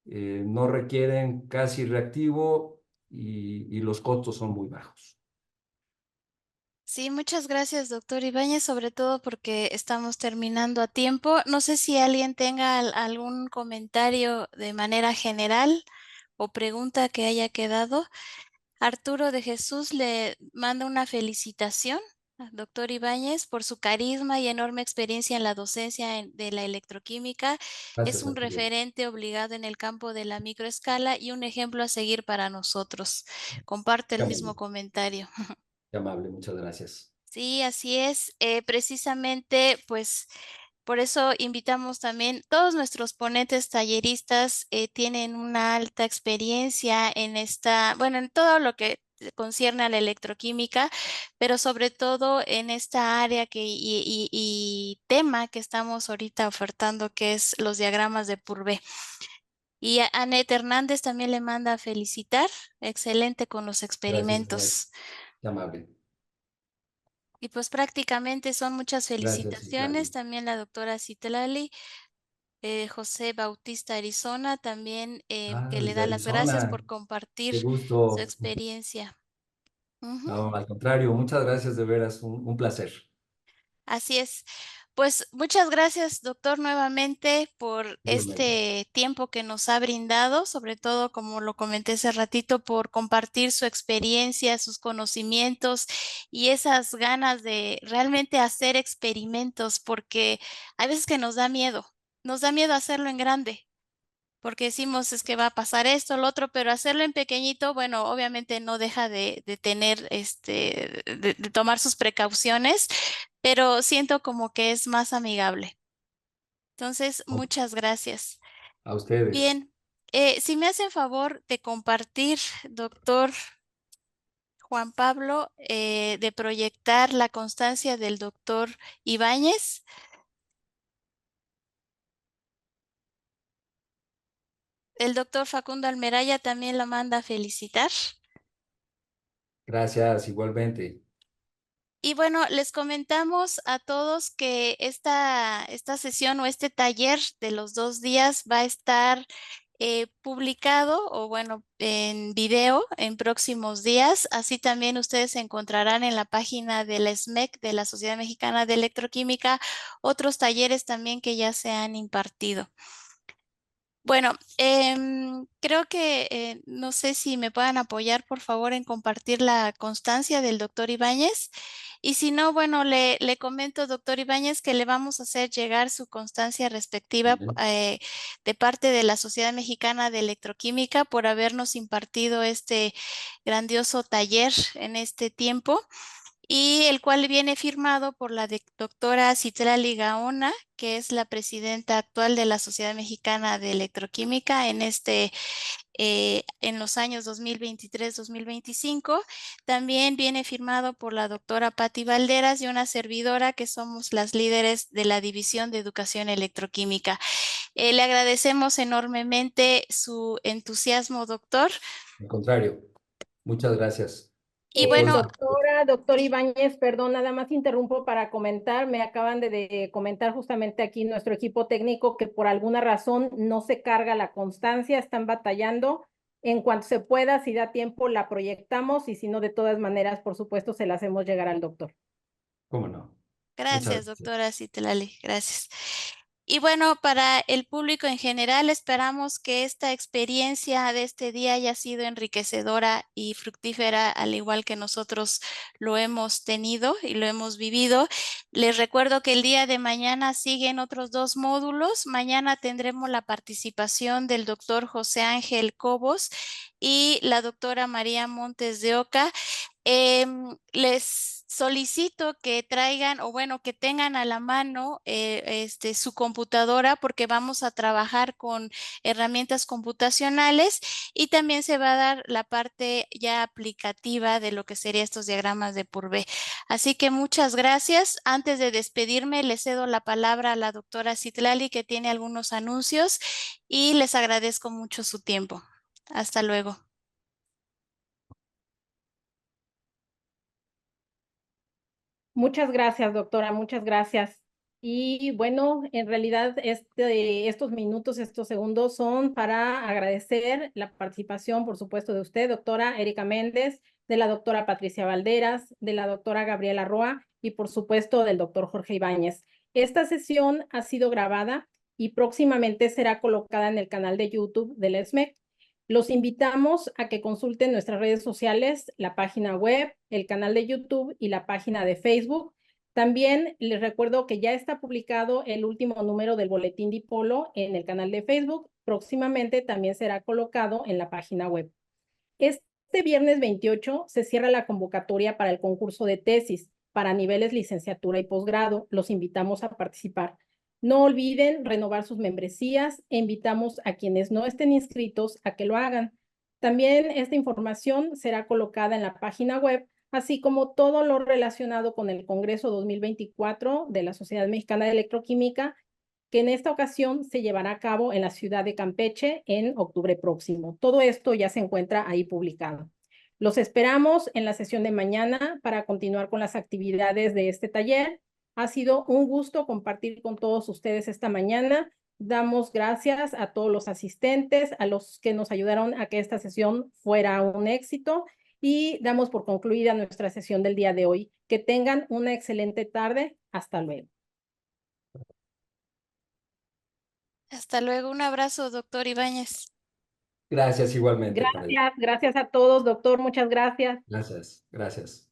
No requieren casi reactivo y los costos son muy bajos. Sí, muchas gracias, doctor Ibáñez, sobre todo porque estamos terminando a tiempo. No sé si alguien tenga algún comentario de manera general o pregunta que haya quedado. Arturo de Jesús le manda una felicitación al doctor Ibáñez por su carisma y enorme experiencia en la docencia de la electroquímica. Es Gracias, un Arturo. referente obligado en el campo de la microescala y un ejemplo a seguir para nosotros. Comparte Qué el mismo amable, comentario. qué amable, muchas gracias. Sí, así es. Precisamente, pues por eso invitamos también, todos nuestros ponentes talleristas tienen una alta experiencia en bueno, en todo lo que concierne a la electroquímica, pero sobre todo en esta área y tema que estamos ahorita ofertando, que es los diagramas de Purvé. Y a Annette Hernández también le manda a felicitar. Excelente con los Gracias, Janet. experimentos. Qué amable. Y pues prácticamente son muchas Gracias, felicitaciones. Citlali. También la doctora Citlali, José Bautista Arizona, también Ah, que le desde da las gracias Arizona. por compartir Qué su gusto. experiencia. Ujú. No, al contrario, muchas gracias, de veras, un placer. Así es. Pues muchas gracias, doctor, nuevamente por Igualmente. este tiempo que nos ha brindado, sobre todo, como lo comenté hace ratito, por compartir su experiencia, sus conocimientos y esas ganas de realmente hacer experimentos, porque hay veces que nos da miedo hacerlo en grande. Porque decimos es que va a pasar esto, lo otro, pero hacerlo en pequeñito, bueno, obviamente no deja de tener, de tomar sus precauciones, pero siento como que es más amigable. Entonces, muchas gracias. A ustedes. Bien, si me hacen favor de compartir, doctor, Juan Pablo, de proyectar la constancia del doctor Ibáñez. El doctor Facundo Almeraya también lo manda a felicitar. Gracias, igualmente. Y bueno, les comentamos a todos que esta sesión o este taller de los 2 días va a estar publicado o bueno, en video en próximos días. Así también ustedes encontrarán en la página de la SMEC, de la Sociedad Mexicana de Electroquímica, otros talleres también que ya se han impartido. Bueno, creo que no sé si me puedan apoyar, por favor, en compartir la constancia del doctor Ibáñez. Y si no, bueno, le comento, doctor Ibáñez, que le vamos a hacer llegar su constancia respectiva Bien. de parte de la Sociedad Mexicana de Electroquímica por habernos impartido este grandioso taller en este tiempo y el cual viene firmado por la doctora Citlali Gaona, que es la presidenta actual de la Sociedad Mexicana de Electroquímica en los años 2023-2025. También viene firmado por la doctora Patti Valderas y una servidora que somos las líderes de la División de Educación Electroquímica. Le agradecemos enormemente su entusiasmo, doctor. Al contrario, muchas gracias Y por todo bueno, este. Doctor Ibáñez, perdón, nada más interrumpo para comentar. Me acaban de comentar justamente aquí nuestro equipo técnico que por alguna razón no se carga la constancia, están batallando. En cuanto se pueda, si da tiempo, la proyectamos y si no, de todas maneras, por supuesto, se la hacemos llegar al doctor. ¿Cómo no? Muchas gracias, gracias. doctora Citlali, gracias. Y bueno, para el público en general, esperamos que esta experiencia de este día haya sido enriquecedora y fructífera, al igual que nosotros lo hemos tenido y lo hemos vivido. Les recuerdo que el día de mañana siguen otros 2 módulos. Mañana tendremos la participación del doctor José Ángel Cobos y la doctora María Montes de Oca. Les solicito que traigan o bueno, que tengan a la mano su computadora porque vamos a trabajar con herramientas computacionales y también se va a dar la parte ya aplicativa de lo que serían estos diagramas de Purvé. Así que muchas gracias. Antes de despedirme, le cedo la palabra a la doctora Citlali que tiene algunos anuncios y les agradezco mucho su tiempo. Hasta luego. Muchas gracias, doctora, muchas gracias. Y bueno, en realidad estos minutos, estos segundos son para agradecer la participación, por supuesto, de usted, doctora Erika Méndez, de la doctora Patricia Valderas, de la doctora Gabriela Roa y por supuesto del doctor Jorge Ibáñez. Esta sesión ha sido grabada y próximamente será colocada en el canal de YouTube del ESMEC. Los invitamos a que consulten nuestras redes sociales, la página web, el canal de YouTube y la página de Facebook. También les recuerdo que ya está publicado el último número del Boletín Dipolo en el canal de Facebook. Próximamente también será colocado en la página web. Este viernes 28 se cierra la convocatoria para el concurso de tesis para niveles licenciatura y posgrado. Los invitamos a participar. No olviden renovar sus membresías e invitamos a quienes no estén inscritos a que lo hagan. También esta información será colocada en la página web, así como todo lo relacionado con el Congreso 2024 de la Sociedad Mexicana de Electroquímica, que en esta ocasión se llevará a cabo en la ciudad de Campeche en octubre próximo. Todo esto ya se encuentra ahí publicado. Los esperamos en la sesión de mañana para continuar con las actividades de este taller. Ha sido un gusto compartir con todos ustedes esta mañana. Damos gracias a todos los asistentes, a los que nos ayudaron a que esta sesión fuera un éxito y damos por concluida nuestra sesión del día de hoy. Que tengan una excelente tarde. Hasta luego. Hasta luego. Un abrazo, doctor Ibáñez. Gracias igualmente para ella. Gracias a todos, doctor. Muchas gracias. Gracias, gracias.